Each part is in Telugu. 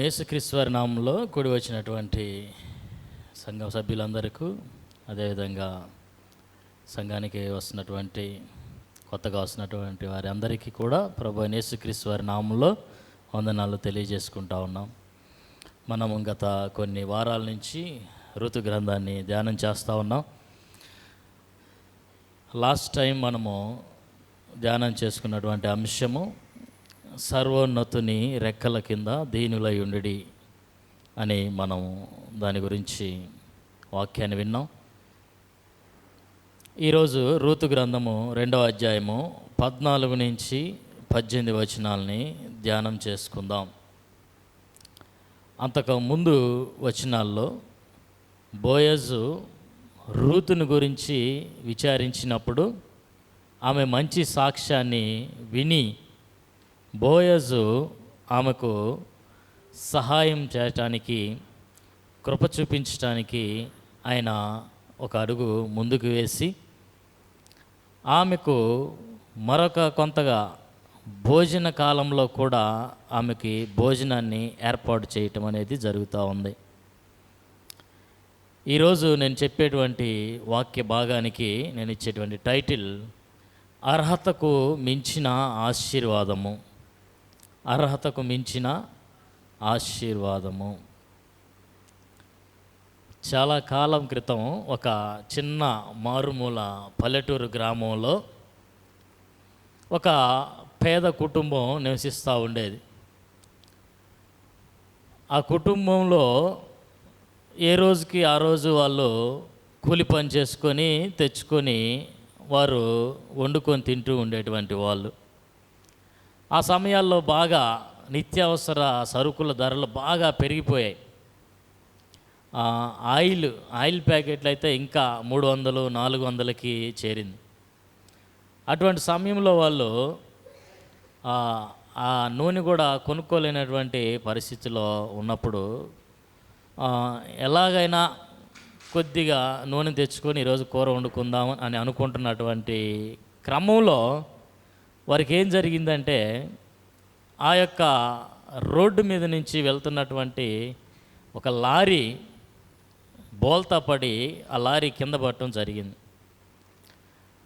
అయిన యేసుక్రీస్తు వారి నామంలో కూడి వచ్చినటువంటి సంఘం సభ్యులందరికీ, అదేవిధంగా సంఘానికి వస్తున్నటువంటి కొత్తగా వస్తున్నటువంటి వారి అందరికీ కూడా ప్రభు అయిన యేసుక్రీస్తు వారి నామంలో వందనాలు తెలియజేసుకుంటా ఉన్నాం. మనము గత కొన్ని వారాల నుంచి ఋతు గ్రంథాన్ని ధ్యానం చేస్తూ ఉన్నాం. లాస్ట్ టైం మనము ధ్యానం చేసుకున్నటువంటి అంశము సర్వోన్నతుని రెక్కల కింద దీనులై ఉండుడి అని మనం దాని గురించి వాక్యాన్ని విన్నాం. ఈరోజు ఋతు గ్రంథము 2వ అధ్యాయము 14 నుంచి 18 వచనాలని ధ్యానం చేసుకుందాం. అంతకు ముందు వచనాల్లో బోయజు రూతుని గురించి విచారించినప్పుడు ఆమె మంచి సాక్ష్యాన్ని విని బోయజు ఆమెకు సహాయం చేయటానికి, కృప చూపించటానికి ఆయన ఒక అడుగు ముందుకు వేసి ఆమెకు మరొక కొంతగా భోజన కాలంలో కూడా ఆమెకి భోజనాన్ని ఏర్పాటు చేయటం అనేది జరుగుతూ ఉంది. ఈరోజు నేను చెప్పేటువంటి వాక్య భాగానికి నేను ఇచ్చేటువంటి టైటిల్ అర్హతకు మించిన ఆశీర్వాదము. అర్హతకు మించిన ఆశీర్వాదము. చాలా కాలం క్రితం ఒక చిన్న మారుమూల పల్లెటూరు గ్రామంలో ఒక పేద కుటుంబం నివసిస్తూ ఉండేది. ఆ కుటుంబంలో ఏ రోజుకి ఆ రోజు వాళ్ళు కూలి పని చేసుకొని తెచ్చుకొని వారు వండుకొని తింటూ ఉండేటువంటి వాళ్ళు. ఆ సమయాల్లో బాగా నిత్యావసర సరుకుల ధరలు బాగా పెరిగిపోయాయి. ఆయిల్ ప్యాకెట్లు అయితే ఇంకా 300-400కి చేరింది. అటువంటి సమయంలో వాళ్ళు ఆ నూనె కూడా కొనుక్కోలేనటువంటి పరిస్థితిలో ఉన్నప్పుడు ఎలాగైనా కొద్దిగా నూనె తెచ్చుకొని ఈరోజు కూర వండుకుందాం అని అనుకుంటున్నటువంటి క్రమంలో వారికి ఏం జరిగిందంటే, ఆ యొక్క రోడ్డు మీద నుంచి వెళ్తున్నటువంటి ఒక లారీ బోల్తా పడి ఆ లారీ కింద పడటం జరిగింది.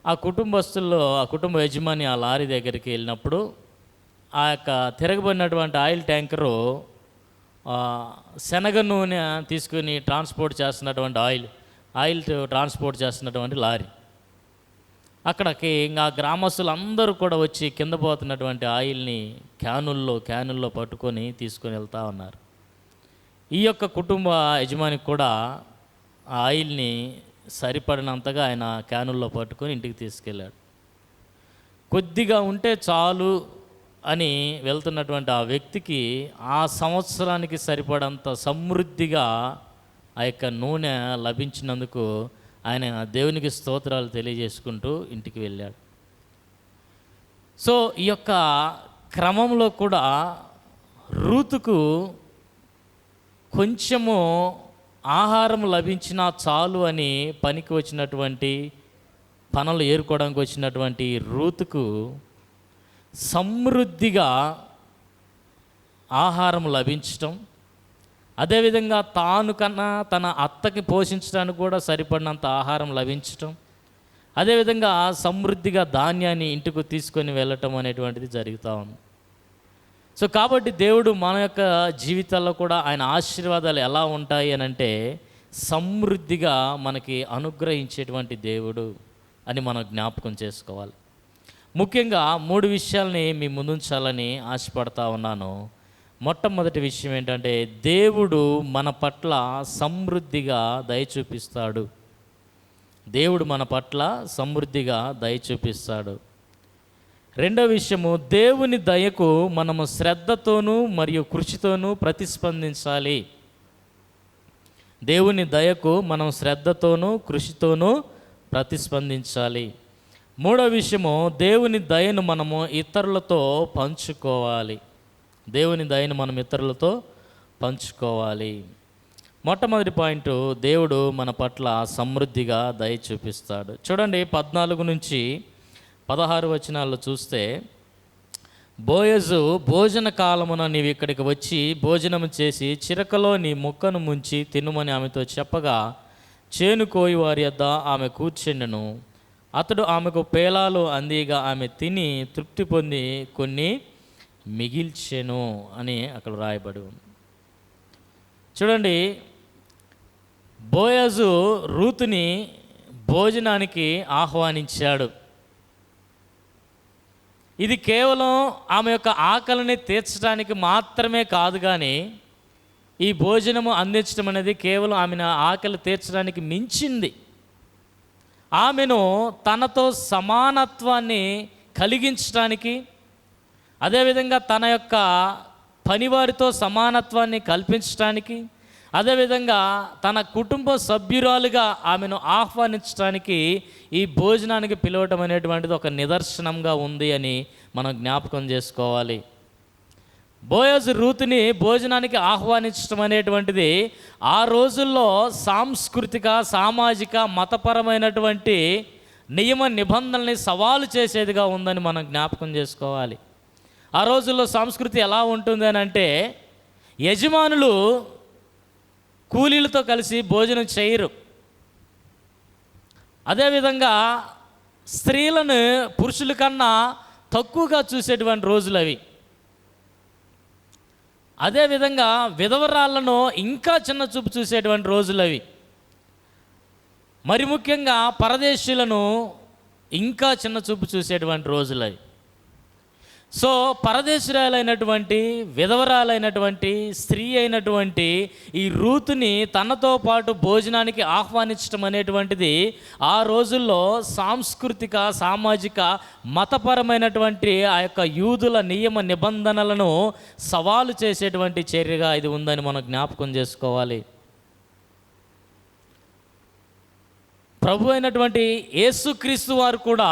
ఆ కుటుంబస్తుల్లో ఆ కుటుంబ యజమాని ఆ లారీ దగ్గరికి వెళ్ళినప్పుడు ఆ యొక్క తిరగబడినటువంటి ఆయిల్ ట్యాంకరు శనగ నూనె తీసుకుని ట్రాన్స్పోర్ట్ చేస్తున్నటువంటి ఆయిల్ ట్రాన్స్పోర్ట్ చేస్తున్నటువంటి లారీ అక్కడికి ఇంకా గ్రామస్తులు అందరూ కూడా వచ్చి కింద పోతున్నటువంటి ఆయిల్ని క్యానుల్లో పట్టుకొని తీసుకొని వెళ్తూ ఉన్నారు. ఈ యొక్క కుటుంబ యజమానికి కూడా ఆ ఆయిల్ని సరిపడినంతగా ఆయన క్యానుల్లో పట్టుకొని ఇంటికి తీసుకెళ్ళాడు. కొద్దిగా ఉంటే చాలు అని వెళ్తున్నటువంటి ఆ వ్యక్తికి ఆ సంవత్సరానికి సరిపడంత సమృద్ధిగా ఆ యొక్క నూనె లభించినందుకు ఆయన దేవునికి స్తోత్రాలు తెలియజేసుకుంటూ ఇంటికి వెళ్ళాడు. సో ఈ యొక్క క్రమంలో కూడా రూతుకు కొంచెము ఆహారం లభించినా చాలు అని పనికి వచ్చినటువంటి పనులు ఏరుకోవడానికి వచ్చినటువంటి రూతుకు సమృద్ధిగా ఆహారం లభించటం, అదేవిధంగా తాను కన్నా తన అత్తకి పోషించడానికి కూడా సరిపడినంత ఆహారం లభించటం, అదేవిధంగా సమృద్ధిగా ధాన్యాన్ని ఇంటికి తీసుకొని వెళ్ళటం అనేటువంటిది జరుగుతూ ఉంది. సో కాబట్టి దేవుడు మన యొక్క జీవితాల్లో కూడా ఆయన ఆశీర్వాదాలు ఎలా ఉంటాయి అని అంటే సమృద్ధిగా మనకి అనుగ్రహించేటువంటి దేవుడు అని మనం జ్ఞాపకం చేసుకోవాలి. ముఖ్యంగా 3 విషయాల్ని మీ ముందుంచాలని ఆశపడతా ఉన్నాను. మొట్టమొదటి విషయం ఏంటంటే, దేవుడు మన పట్ల సమృద్ధిగా దయ చూపిస్తాడు. దేవుడు మన పట్ల సమృద్ధిగా దయ చూపిస్తాడు. రెండవ విషయము, దేవుని దయకు మనము శ్రద్ధతోనూ మరియు కృషితోనూ ప్రతిస్పందించాలి. దేవుని దయకు మనం శ్రద్ధతోనూ కృషితోనూ ప్రతిస్పందించాలి. మూడవ విషయము, దేవుని దయను మనము ఇతరులతో పంచుకోవాలి. దేవుని దయను మనం ఇతరులతో పంచుకోవాలి. మొట్టమొదటి పాయింట్, దేవుడు మన పట్ల సమృద్ధిగా దయ చూపిస్తాడు. చూడండి 14 నుంచి 16 వచనాల్లో చూస్తే, బోయజు, భోజన కాలమున నీవు ఇక్కడికి వచ్చి భోజనము చేసి చిరకలో నీ ముక్కను ముంచి తినుమని ఆమెతో చెప్పగా, చేను కోయి వారి యొద్ద ఆమె కూర్చుండెను. అతడు ఆమెకు పేలాలు అందిగా ఆమె తిని తృప్తి పొంది కొన్ని మిగిల్చెను అని అక్కడ రాయబడి ఉంది. చూడండి, బోయజు రూతుని భోజనానికి ఆహ్వానించాడు. ఇది కేవలం ఆమె యొక్క ఆకలిని తీర్చడానికి మాత్రమే కాదు, కానీ ఈ భోజనము అందించడం అనేది కేవలం ఆమె ఆకలి తీర్చడానికి మించింది. ఆమెను తనతో సమానత్వాన్ని కలిగించడానికి, అదేవిధంగా తన యొక్క పనివారితో సమానత్వాన్ని కల్పించడానికి, అదేవిధంగా తన కుటుంబ సభ్యురాలుగా ఆమెను ఆహ్వానించడానికి ఈ భోజనానికి పిలవటం అనేటువంటిది ఒక నిదర్శనంగా ఉంది అని మనం జ్ఞాపకం చేసుకోవాలి. బోయజు రూతుని భోజనానికి ఆహ్వానించడం అనేటువంటిది ఆ రోజుల్లో సాంస్కృతిక, సామాజిక, మతపరమైనటువంటి నియమ నిబంధనల్ని సవాలు చేసేదిగా ఉందని మనం జ్ఞాపకం చేసుకోవాలి. ఆ రోజుల్లో సంస్కృతి ఎలా ఉంటుంది అని అంటే, యజమానులు కూలీలతో కలిసి భోజనం చేయరు. అదేవిధంగా స్త్రీలను పురుషుల కన్నా తక్కువగా చూసేటువంటి రోజులు అవి. అదేవిధంగా విధవరాళ్లను ఇంకా చిన్న చూపు చూసేటువంటి రోజులు అవి. మరి ముఖ్యంగా పరదేశీయులను ఇంకా చిన్న చూపు చూసేటువంటి రోజులు అవి. సో పరదేశురాలైనటువంటి, విధవరాలైనటువంటి స్త్రీ అయినటువంటి ఈ రూతుని తనతో పాటు భోజనానికి ఆహ్వానించడం అనేటువంటిది ఆ రోజుల్లో సాంస్కృతిక, సామాజిక, మతపరమైనటువంటి ఆ యొక్క యూదుల నియమ నిబంధనలను సవాలు చేసేటువంటి చర్యగా ఇది ఉందని మనం జ్ఞాపకం చేసుకోవాలి. ప్రభు అయినటువంటి యేసుక్రీస్తు వారు కూడా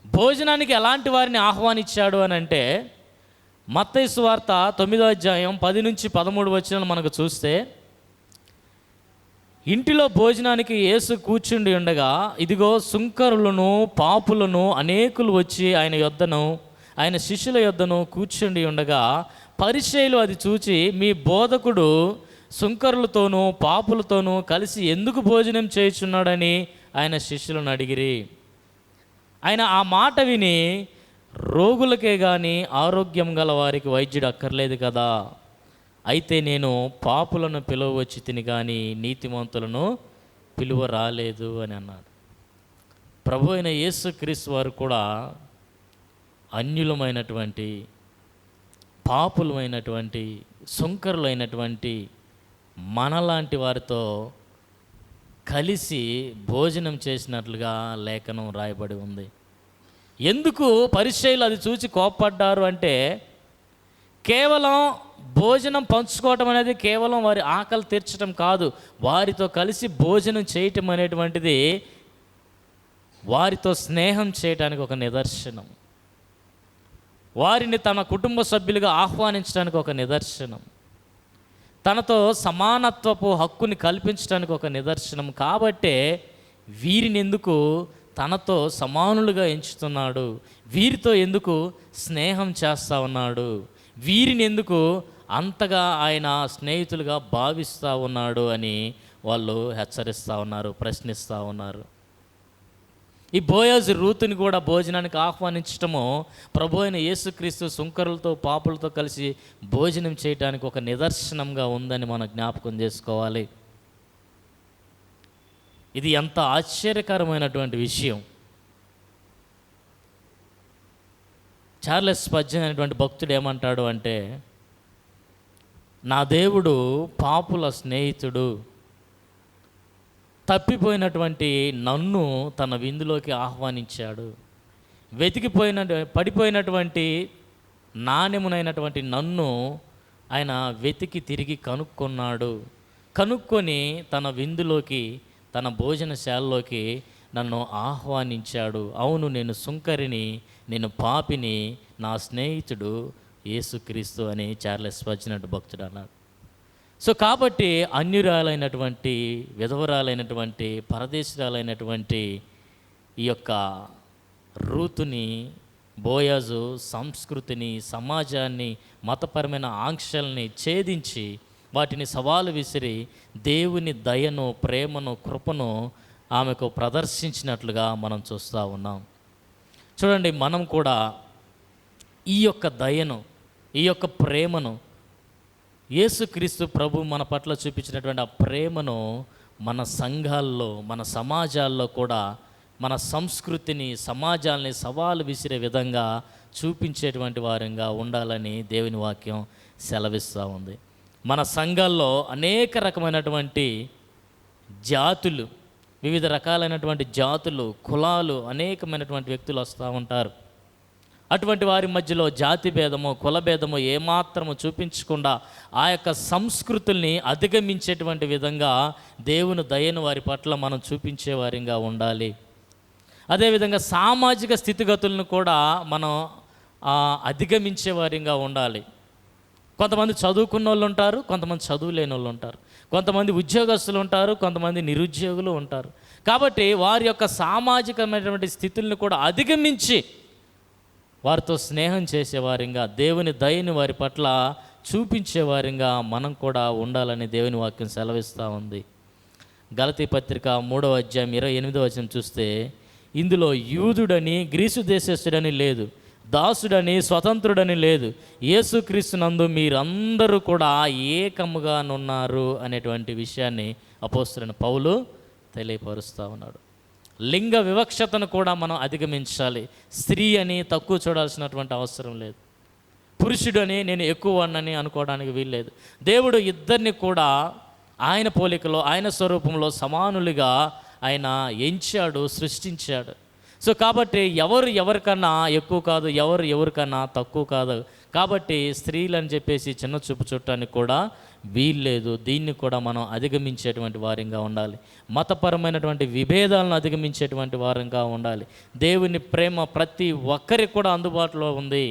భోజనానికి ఎలాంటి వారిని ఆహ్వానించాడు అని అంటే, మత్తయి సువార్త 9వ అధ్యాయం 10-13 వచనాలు మనకు చూస్తే, ఇంటిలో భోజనానికి యేసు కూర్చుండి ఉండగా, ఇదిగో సుంకరులను, పాపులను అనేకులు వచ్చి ఆయన శిష్యుల యొద్దను కూర్చుండి ఉండగా, పరిసయ్యులు అది చూచి, మీ బోధకుడు సుంకరులతోనూ పాపులతోనూ కలిసి ఎందుకు భోజనం చేయుచున్నాడని ఆయన శిష్యులను అడిగిరి. ఆయన ఆ మాట విని, రోగులకే కానీ ఆరోగ్యం గల వారికి వైద్యుడు అక్కర్లేదు కదా, అయితే నేను పాపులను పిలువవచ్చి తిని కానీ నీతిమంతులను పిలువ రాలేదు అని అన్నాడు. ప్రభు అయిన యేసుక్రీస్తు వారు కూడా అన్యులమైనటువంటి, పాపులమైనటువంటి, సుంకరులైనటువంటి మనలాంటి వారితో కలిసి భోజనం చేసినట్లుగా లేఖనం రాయబడి ఉంది. ఎందుకు పరిసయ్యులు అది చూసి కోప్పడ్డారు అంటే, కేవలం భోజనం పంచుకోవటం అనేది కేవలం వారి ఆకలి తీర్చడం కాదు, వారితో కలిసి భోజనం చేయటం అనేటువంటిది వారితో స్నేహం చేయటానికి ఒక నిదర్శనం, వారిని తమ కుటుంబ సభ్యులుగా ఆహ్వానించడానికి ఒక నిదర్శనం, తనతో సమానత్వపు హక్కుని కల్పించడానికి ఒక నిదర్శనం. కాబట్టే వీరిని ఎందుకు తనతో సమానులుగా ఎంచుతున్నాడు, వీరితో ఎందుకు స్నేహం చేస్తూ ఉన్నాడు, వీరిని ఎందుకు అంతగా ఆయన స్నేహితులుగా భావిస్తూ ఉన్నాడు అని వాళ్ళు హెచ్చరిస్తూ ఉన్నారు, ప్రశ్నిస్తూ ఉన్నారు. ఈ బోయజు రూతుని కూడా భోజనానికి ఆహ్వానించటము ప్రభు అయిన యేసుక్రీస్తు సుంకరులతో, పాపులతో కలిసి భోజనం చేయడానికి ఒక నిదర్శనంగా ఉందని మనం జ్ఞాపకం చేసుకోవాలి. ఇది ఎంత ఆశ్చర్యకరమైనటువంటి విషయం. చార్లెస్ స్పర్జన్ అనేటువంటి భక్తుడు ఏమంటాడు అంటే, నా దేవుడు పాపుల స్నేహితుడు, తప్పిపోయినటువంటి నన్ను తన విందులోకి ఆహ్వానించాడు, పడిపోయినటువంటి నాణ్యమునైనటువంటి నన్ను ఆయన వెతికి తిరిగి కనుక్కొని తన విందులోకి, తన భోజనశాలలోకి నన్ను ఆహ్వానించాడు. అవును, నేను సుంకరిని, నేను పాపిని, నా స్నేహితుడు యేసుక్రీస్తు అని చార్లెస్ స్పర్జన్ భక్తుడు అన్నాడు. సో కాబట్టి అన్యురాలైనటువంటి, విధవరాలైనటువంటి, పరదేశురాలైనటువంటి ఈ యొక్క రూతుని బోయాజు సంస్కృతిని, సమాజాన్ని, మతపరమైన ఆంక్షల్ని ఛేదించి వాటిని సవాలు విసిరి దేవుని దయను, ప్రేమను, కృపను ఆమెకు ప్రదర్శించినట్లుగా మనం చూస్తూ ఉన్నాం. చూడండి, మనం కూడా ఈ యొక్క దయను, ఈ యొక్క ప్రేమను, యేసుక్రీస్తు ప్రభు మన పట్ల చూపించినటువంటి ఆ ప్రేమను మన సంఘాల్లో, మన సమాజాల్లో కూడా మన సంస్కృతిని, సమాజాల్ని సవాలు విసిరే విధంగా చూపించేటువంటి వారంగా ఉండాలని దేవుని వాక్యం సెలవిస్తూ ఉంది. మన సంఘాల్లో అనేక రకమైనటువంటి జాతులు, వివిధ రకాలైనటువంటి జాతులు, కులాలు, అనేకమైనటువంటి వ్యక్తులు వస్తూ ఉంటారు. అటువంటి వారి మధ్యలో జాతి భేదము, కుల భేదము ఏమాత్రము చూపించకుండా ఆ యొక్క సంస్కృతుల్ని అధిగమించేటువంటి విధంగా దేవుని దయను వారి పట్ల మనం చూపించే వారిగా ఉండాలి. అదేవిధంగా సామాజిక స్థితిగతులను కూడా మనం అధిగమించే వారిగా ఉండాలి. కొంతమంది చదువుకున్న వాళ్ళు ఉంటారు, కొంతమంది చదువు లేని వాళ్ళు ఉంటారు, కొంతమంది ఉద్యోగస్తులు ఉంటారు, కొంతమంది నిరుద్యోగులు ఉంటారు. కాబట్టి వారి యొక్క సామాజికమైనటువంటి స్థితులను కూడా అధిగమించి వారితో స్నేహం చేసేవారిగా, దేవుని దయని వారి పట్ల చూపించేవారిగా మనం కూడా ఉండాలని దేవుని వాక్యం సెలవిస్తూ ఉంది. గలతీ పత్రిక 3వ అధ్యాయం 28వ వచనం చూస్తే, ఇందులో యూదుడని గ్రీసు దేశస్థుడని లేదు, దాసుడని స్వతంత్రుడని లేదు, యేసుక్రీస్తునందు మీరందరూ కూడా ఏకముగానున్నారు అనేటువంటి విషయాన్ని అపోస్తలుడైన పౌలు తెలియపరుస్తూ ఉన్నాడు. లింగ వివక్షతను కూడా మనం అధిగమించాలి. స్త్రీ అని తక్కువ చూడాల్సినటువంటి అవసరం లేదు, పురుషుడని నేను ఎక్కువ అన్నని అనుకోవడానికి వీల్లేదు. దేవుడు ఇద్దరిని కూడా ఆయన పోలికలో, ఆయన స్వరూపంలో సమానులుగా ఆయన ఎంచాడు, సృష్టించాడు. సో కాబట్టి ఎవరు ఎవరికన్నా ఎక్కువ కాదు, ఎవరు ఎవరికన్నా తక్కువ కాదు. కాబట్టి స్త్రీలు అని చెప్పేసి చిన్న చూపు చుట్టానికి కూడా వీల్లేదు. దీన్ని కూడా మనం అధిగమించేటువంటి వారంగా ఉండాలి. మతపరమైనటువంటి విభేదాలను అధిగమించేటువంటి వారంగా ఉండాలి. దేవుని ప్రేమ ప్రతి ఒక్కరికి కూడా అందుబాటులో ఉంది.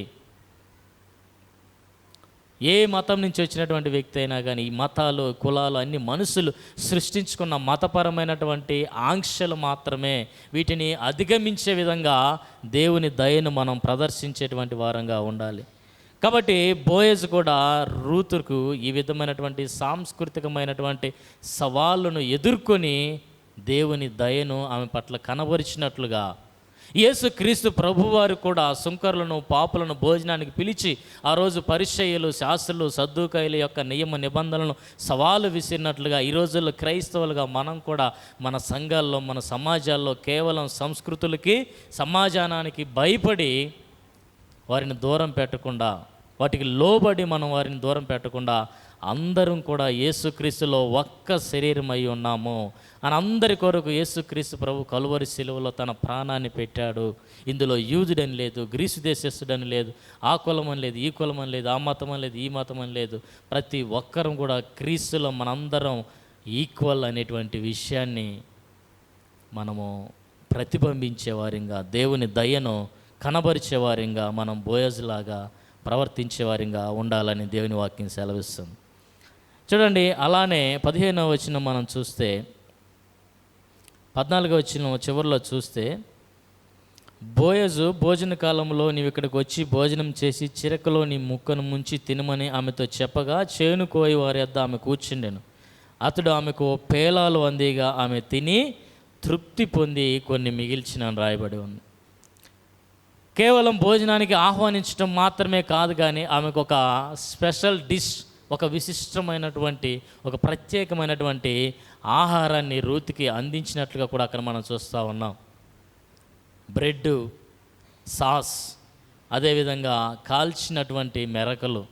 ఏ మతం నుంచి వచ్చినటువంటి వ్యక్తి అయినా కానీ, ఈ మతాలు, కులాలు అన్ని మనుషులు సృష్టించుకున్న మతపరమైనటువంటి ఆంక్షలు మాత్రమే. వీటిని అధిగమించే విధంగా దేవుని దయను మనం ప్రదర్శించేటువంటి వారంగా ఉండాలి. కాబట్టి బోయజ్ కూడా రూతుకు ఈ విధమైనటువంటి సాంస్కృతికమైనటువంటి సవాళ్ళను ఎదుర్కొని దేవుని దయను ఆమె పట్ల కనబరిచినట్లుగా, యేసుక్రీస్తు ప్రభువారు కూడా సుంకరులను, పాపులను భోజనానికి పిలిచి ఆ రోజు పరిసయ్యులు, శాస్త్రులు, సద్దూకాయుల యొక్క నియమ నిబంధనలను సవాలు విసిరినట్లుగా ఈ రోజుల్లో క్రైస్తవులుగా మనం కూడా మన సంఘాల్లో, మన సమాజాల్లో కేవలం సంస్కృతులకి, సమాజానానికి భయపడి వారిని దూరం పెట్టకుండా, వాటికి లోబడి మనం వారిని దూరం పెట్టకుండా అందరం కూడా యేసుక్రీస్తులో ఒక్క శరీరమై ఉన్నాము అని అందరి కొరకు యేసుక్రీస్తు ప్రభు కలువరి శిలువలో తన ప్రాణాన్ని పెట్టాడు. ఇందులో యూదుడని లేదు, గ్రీసు దేశస్థుడని లేదు, ఆ కులమని లేదు, ఈ కులమని లేదు, ఆ మతమని లేదు, ఈ మతమని లేదు. ప్రతి ఒక్కరం కూడా క్రీస్తులో మనందరం ఈక్వల్ అనేటువంటి విషయాన్ని మనము ప్రతిబింబించేవారిగా, దేవుని దయను కనబరిచేవారిగా, మనం బోయజ్లాగా ప్రవర్తించేవారిగా ఉండాలని దేవుని వాక్యం సెలవిస్తుంది. చూడండి, అలానే 15వ వచనం మనం చూస్తే, 14వ వచనం చివరిలో చూస్తే, బోయజు భోజన కాలంలో నీవు ఇక్కడికి వచ్చి భోజనం చేసి చిరకలో నీ ముక్కను ముంచి తినమని ఆమెతో చెప్పగా, చేను కోయి వారి వద్ద ఆమె కూర్చుండెను. అతడు ఆమెకు పేలాలు అందిగా ఆమె తిని తృప్తి పొంది కొన్ని మిగిల్చిన రాయబడి ఉంది. కేవలం భోజనానికి ఆహ్వానించడం మాత్రమే కాదు, కానీ ఆమెకు ఒక స్పెషల్ డిష్, ఒక విశిష్టమైనటువంటి, ఒక ప్రత్యేకమైనటువంటి ఆహారాన్ని రూతుకి అందించినట్లుగా కూడా అక్కడ మనం చూస్తూ ఉన్నాం. బ్రెడ్, సాస్, అదేవిధంగా కాల్చినటువంటి మెరకలు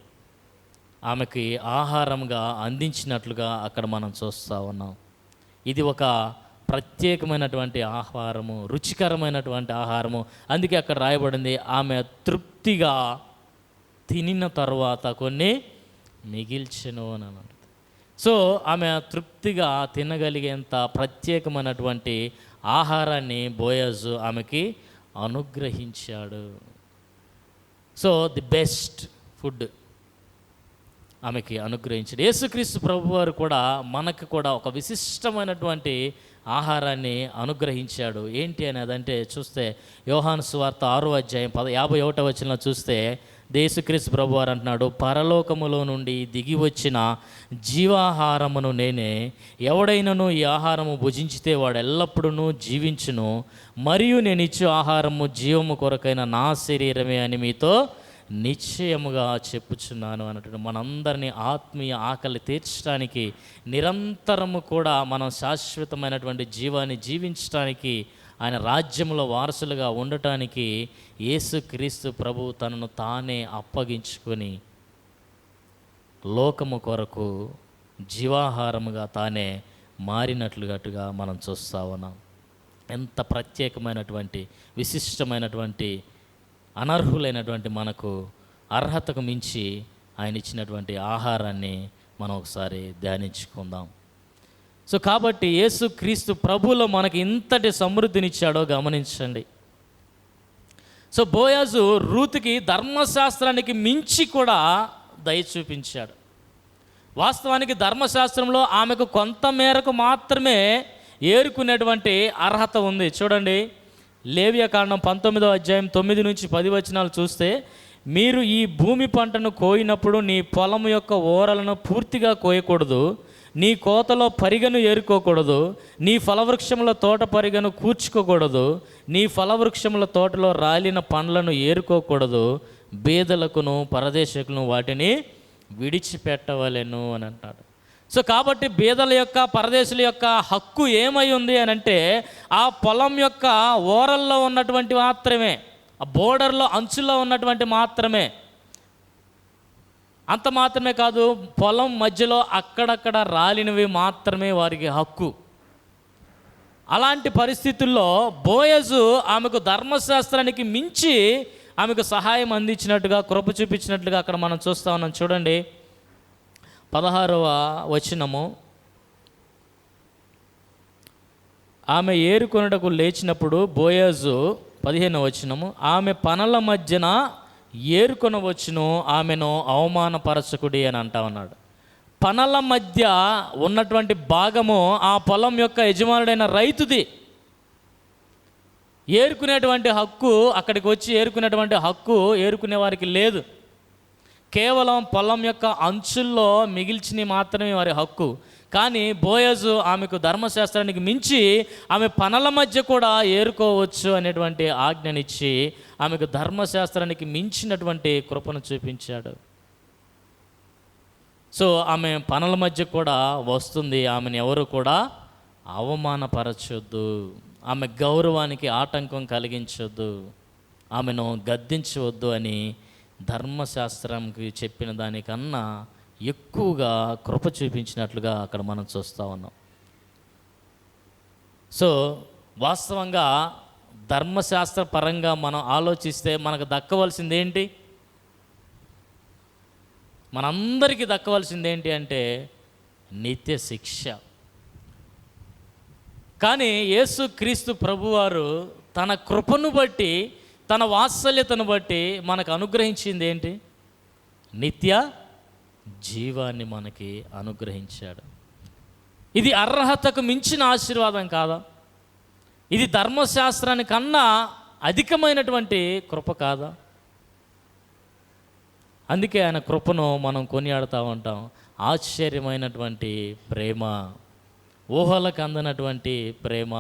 ఆమెకి ఆహారంగా అందించినట్లుగా అక్కడ మనం చూస్తూ ఉన్నాం. ఇది ఒక ప్రత్యేకమైనటువంటి ఆహారము, రుచికరమైనటువంటి ఆహారము. అందుకే అక్కడ రాయబడింది, ఆమె తృప్తిగా తినిన తర్వాత కొన్ని మిగిల్చెను అని అన్నది. సో ఆమె తృప్తిగా తినగలిగేంత ప్రత్యేకమైనటువంటి ఆహారాన్ని బోయజు ఆమెకి అనుగ్రహించాడు. సో ది బెస్ట్ ఫుడ్, ఆమెకి అనుగ్రహించాడు. యేసుక్రీస్తు ప్రభువారు కూడా మనకు కూడా ఒక విశిష్టమైనటువంటి ఆహారాన్ని అనుగ్రహించాడు. ఏంటి అని అదంటే చూస్తే యోహాను సువార్త 6వ అధ్యాయం 51వ వచనంలో చూస్తే యేసుక్రీస్తు ప్రభువారు అంటున్నాడు, పరలోకములో నుండి దిగి వచ్చిన జీవాహారమును నేనే, ఎవడైనను ఈ ఆహారము భుజించితే వాడు ఎల్లప్పుడూ జీవించును, మరియు నేను ఇచ్చే ఆహారము జీవము కొరకైన నా శరీరమే అని మీతో నిశ్చయముగా చెప్పుచున్నాను అన్నట్టు మనందరినీ ఆత్మీయ ఆకలి తీర్చడానికి, నిరంతరము కూడా మనం శాశ్వతమైనటువంటి జీవాన్ని జీవించడానికి, ఆయన రాజ్యంలో వారసులుగా ఉండటానికి యేసుక్రీస్తు ప్రభు తనను తానే అప్పగించుకొని లోకము కొరకు జీవాహారముగా తానే మారినట్లుగా మనం చూస్తూ ఉన్నాం. ఎంత ప్రత్యేకమైనటువంటి విశిష్టమైనటువంటి అనర్హులైనటువంటి మనకు అర్హతకు మించి ఆయన ఇచ్చినటువంటి ఆహారాన్ని మనం ఒకసారి ధ్యానించుకుందాం. సో కాబట్టి యేసుక్రీస్తు ప్రభువులో మనకి ఇంతటి సమృద్ధినిచ్చాడో గమనించండి. సో బోయాజు రూతుకి ధర్మశాస్త్రానికి మించి కూడా దయ చూపించాడు. వాస్తవానికి ధర్మశాస్త్రంలో ఆమెకు కొంత మేరకు మాత్రమే ఏరుకునేటువంటి అర్హత ఉంది. చూడండి, లేవియాకాండం 19వ అధ్యాయం 9 నుంచి 10 వచనాలు చూస్తే, మీరు ఈ భూమి పంటను కోయినప్పుడు నీ పొలం యొక్క ఓరలను పూర్తిగా కోయకూడదు, నీ కోతలో పరిగను ఏరుకోకూడదు, నీ ఫలవృక్షముల తోట పరిగను కూర్చుకోకూడదు, నీ ఫలవృక్షముల తోటలో రాలిన పండ్లను ఏరుకోకూడదు, బీదలకును పరదేశకులను వాటిని విడిచిపెట్టవలెను అని అంటాడు. సో కాబట్టి బీదల యొక్క పరదేశుల యొక్క హక్కు ఏమై ఉంది అని అంటే, ఆ పొలం యొక్క ఓరల్లో ఉన్నటువంటి మాత్రమే, ఆ బోర్డర్లో అంచుల్లో ఉన్నటువంటి మాత్రమే. అంత మాత్రమే కాదు, పొలం మధ్యలో అక్కడక్కడ రాలినవి మాత్రమే వారికి హక్కు. అలాంటి పరిస్థితుల్లో బోయజు ఆమెకు ధర్మశాస్త్రానికి మించి ఆమెకు సహాయం అందించినట్టుగా, కృప చూపించినట్లుగా అక్కడ మనం చూస్తూ ఉన్నాం. చూడండి 16వ వచనము, ఆమె ఏరుకొనుటకు లేచినప్పుడు బోయజు 15వ వచనము, ఆమె పనల మధ్యన ఏరుకొనవచ్చును, ఆమెను అవమానపరచకుడి అని అంటా ఉన్నాడు. పనల మధ్య ఉన్నటువంటి భాగము ఆ పొలం యొక్క యజమానుడైన రైతుది. ఏరుకునేటువంటి హక్కు, అక్కడికి వచ్చి ఏరుకునేటువంటి హక్కు ఏరుకునే వారికి లేదు. కేవలం పొలం యొక్క అంచుల్లో మిగిల్చినవి మాత్రమే వారి హక్కు. కానీ బోయజు ఆమెకు ధర్మశాస్త్రానికి మించి ఆమె పనల మధ్య కూడా ఏరుకోవచ్చు అనేటువంటి ఆజ్ఞనిచ్చి ఆమెకు ధర్మశాస్త్రానికి మించినటువంటి కృపను చూపించాడు. సో ఆమె పనల మధ్య కూడా వస్తుంది. ఆమెను ఎవరు కూడా అవమానపరచొద్దు, ఆమె గౌరవానికి ఆటంకం కలిగించొద్దు, ఆమెను గద్దించవద్దు అని ధర్మశాస్త్రంకి చెప్పిన దానికన్నా ఎక్కువగా కృప చూపించినట్లుగా అక్కడ మనం చూస్తూ ఉన్నాం. సో వాస్తవంగా ధర్మశాస్త్ర పరంగా మనం ఆలోచిస్తే మనకు దక్కవలసింది ఏంటి? మనందరికీ దక్కవలసింది ఏంటి అంటే నిత్య శిక్ష. కానీ యేసుక్రీస్తు ప్రభువారు తన కృపను బట్టి, తన వాత్సల్యతను బట్టి మనకు అనుగ్రహించింది ఏంటి? నిత్య జీవాన్ని మనకి అనుగ్రహించాడు. ఇది అర్హతకు మించిన ఆశీర్వాదం కాదా? ఇది ధర్మశాస్త్రానికన్నా అధికమైనటువంటి కృప కాదా? అందుకే ఆయన కృపను మనం కొనియాడుతూ ఉంటాం. ఆశ్చర్యమైనటువంటి ప్రేమ, ఊహలకు అందనటువంటి ప్రేమ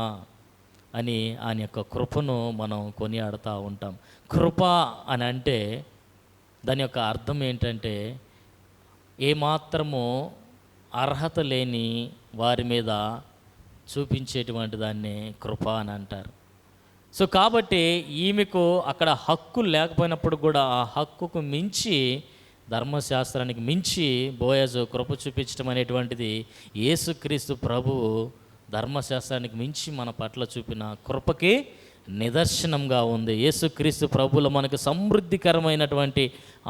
అని ఆయన యొక్క కృపను మనం కొనియాడుతూ ఉంటాం. కృప అని అంటే దాని యొక్క అర్థం ఏంటంటే, ఏమాత్రము అర్హత లేని వారి మీద చూపించేటువంటి దాన్ని కృప అని అంటారు. సో కాబట్టి ఈమెకు అక్కడ హక్కు లేకపోయినప్పుడు కూడా ఆ హక్కుకు మించి, ధర్మశాస్త్రానికి మించి బోయజు కృప చూపించడం అనేటువంటిది యేసుక్రీస్తు ప్రభువు ధర్మశాస్త్రానికి మించి మన పట్ల చూపిన కృపకి నిదర్శనంగా ఉంది. యేసుక్రీస్తు ప్రభువులో మనకు సమృద్ధికరమైనటువంటి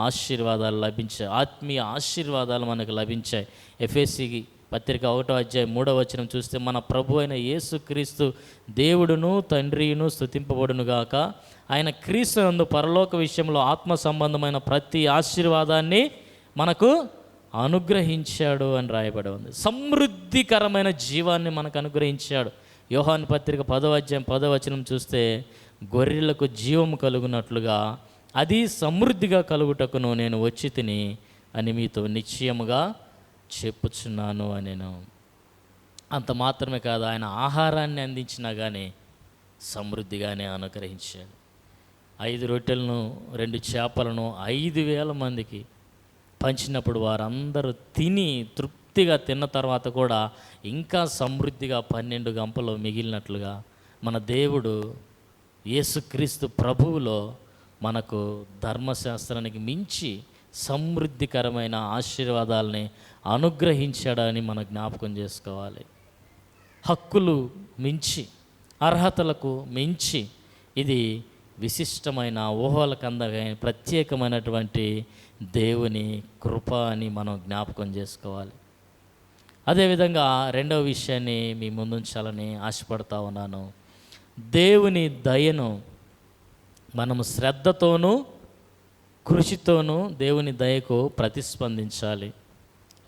ఆశీర్వాదాలు లభించాయి, ఆత్మీయ ఆశీర్వాదాలు మనకు లభించాయి. ఎఫెసీ పత్రిక 1వ అధ్యాయం 3వ వచనం చూస్తే, మన ప్రభు అయిన యేసుక్రీస్తు దేవుడును తండ్రియును స్తుతింపబడును గాక, ఆయన క్రీస్తు నందు పరలోక విషయంలో ఆత్మ సంబంధమైన ప్రతి ఆశీర్వాదాన్ని మనకు అనుగ్రహించాడు అని రాయబడి ఉంది. సమృద్ధికరమైన జీవాన్ని మనకు అనుగ్రహించాడు. యోహాను పత్రిక 10వ అధ్యాయం 10వ వచనం చూస్తే, గొర్రెలకు జీవము కలుగునట్లుగా అది సమృద్ధిగా కలుగుటకును నేను వచ్చి తిని అని మీతో నిశ్చయముగా చెప్పుచున్నాను అని. నేను అంత మాత్రమే కాదు, ఆయన ఆహారాన్ని అందించినా కానీ సమృద్ధిగానే అనుగ్రహించాడు. 5 రొట్టెలను 2 చేపలను 5,000 మందికి పంచినప్పుడు వారందరూ తిని తృప్తిగా తిన్న తర్వాత కూడా ఇంకా సమృద్ధిగా 12 గంపలు మిగిలినట్లుగా మన దేవుడు యేసుక్రీస్తు ప్రభువులో మనకు ధర్మశాస్త్రానికి మించి సమృద్ధికరమైన ఆశీర్వాదాలని అనుగ్రహించాడని మనం జ్ఞాపకం చేసుకోవాలి. హక్కులు మించి, అర్హతలకు మించి ఇది విశిష్టమైన, ఊహలకు అందమైన ప్రత్యేకమైనటువంటి దేవుని కృప అని మనం జ్ఞాపకం చేసుకోవాలి. అదేవిధంగా రెండవ విషయాన్ని మీ ముందుంచాలని ఆశపడతా ఉన్నాను. దేవుని దయను మనము శ్రద్ధతోనూ కృషితోనూ దేవుని దయకు ప్రతిస్పందించాలి.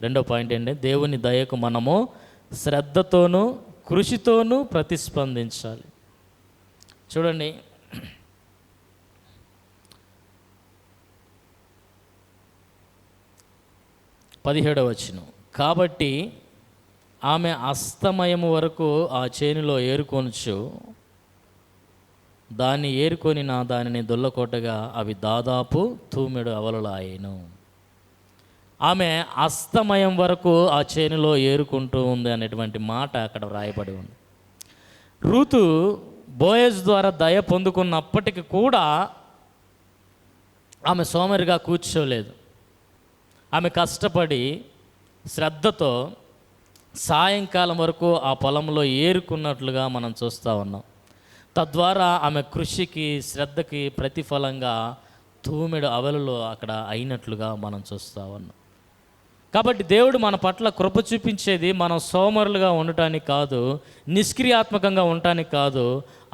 రెండో పాయింట్ ఏంటంటే, దేవుని దయకు మనము శ్రద్ధతోనూ కృషితోనూ ప్రతిస్పందించాలి. చూడండి, 17వ వచనం. కాబట్టి ఆమె అస్తమయము వరకు ఆ చేనులో ఏరుకొనుచు దాన్ని ఏరుకొని దానిని దొల్లకొట్టగా అవి దాదాపు 2 అవలలాయెను. ఆమె అస్తమయం వరకు ఆ చేనులో ఏరుకుంటూ ఉంది అనేటువంటి మాట అక్కడ వ్రాయబడి ఉంది. రూతు బోయజ్ ద్వారా దయ పొందుకున్నప్పటికీ కూడా ఆమె సోమరిగా కూర్చోలేదు. ఆమె కష్టపడి శ్రద్ధతో సాయంకాలం వరకు ఆ పొలంలో ఏరుకున్నట్లుగా మనం చూస్తూ ఉన్నాం. తద్వారా ఆమె కృషికి, శ్రద్ధకి ప్రతిఫలంగా 2 అవలలో అక్కడ అయినట్లుగా మనం చూస్తూ ఉన్నాం. కాబట్టి దేవుడు మన పట్ల కృప చూపించేది మనం సోమరులుగా ఉండటానికి కాదు, నిష్క్రియాత్మకంగా ఉండటానికి కాదు,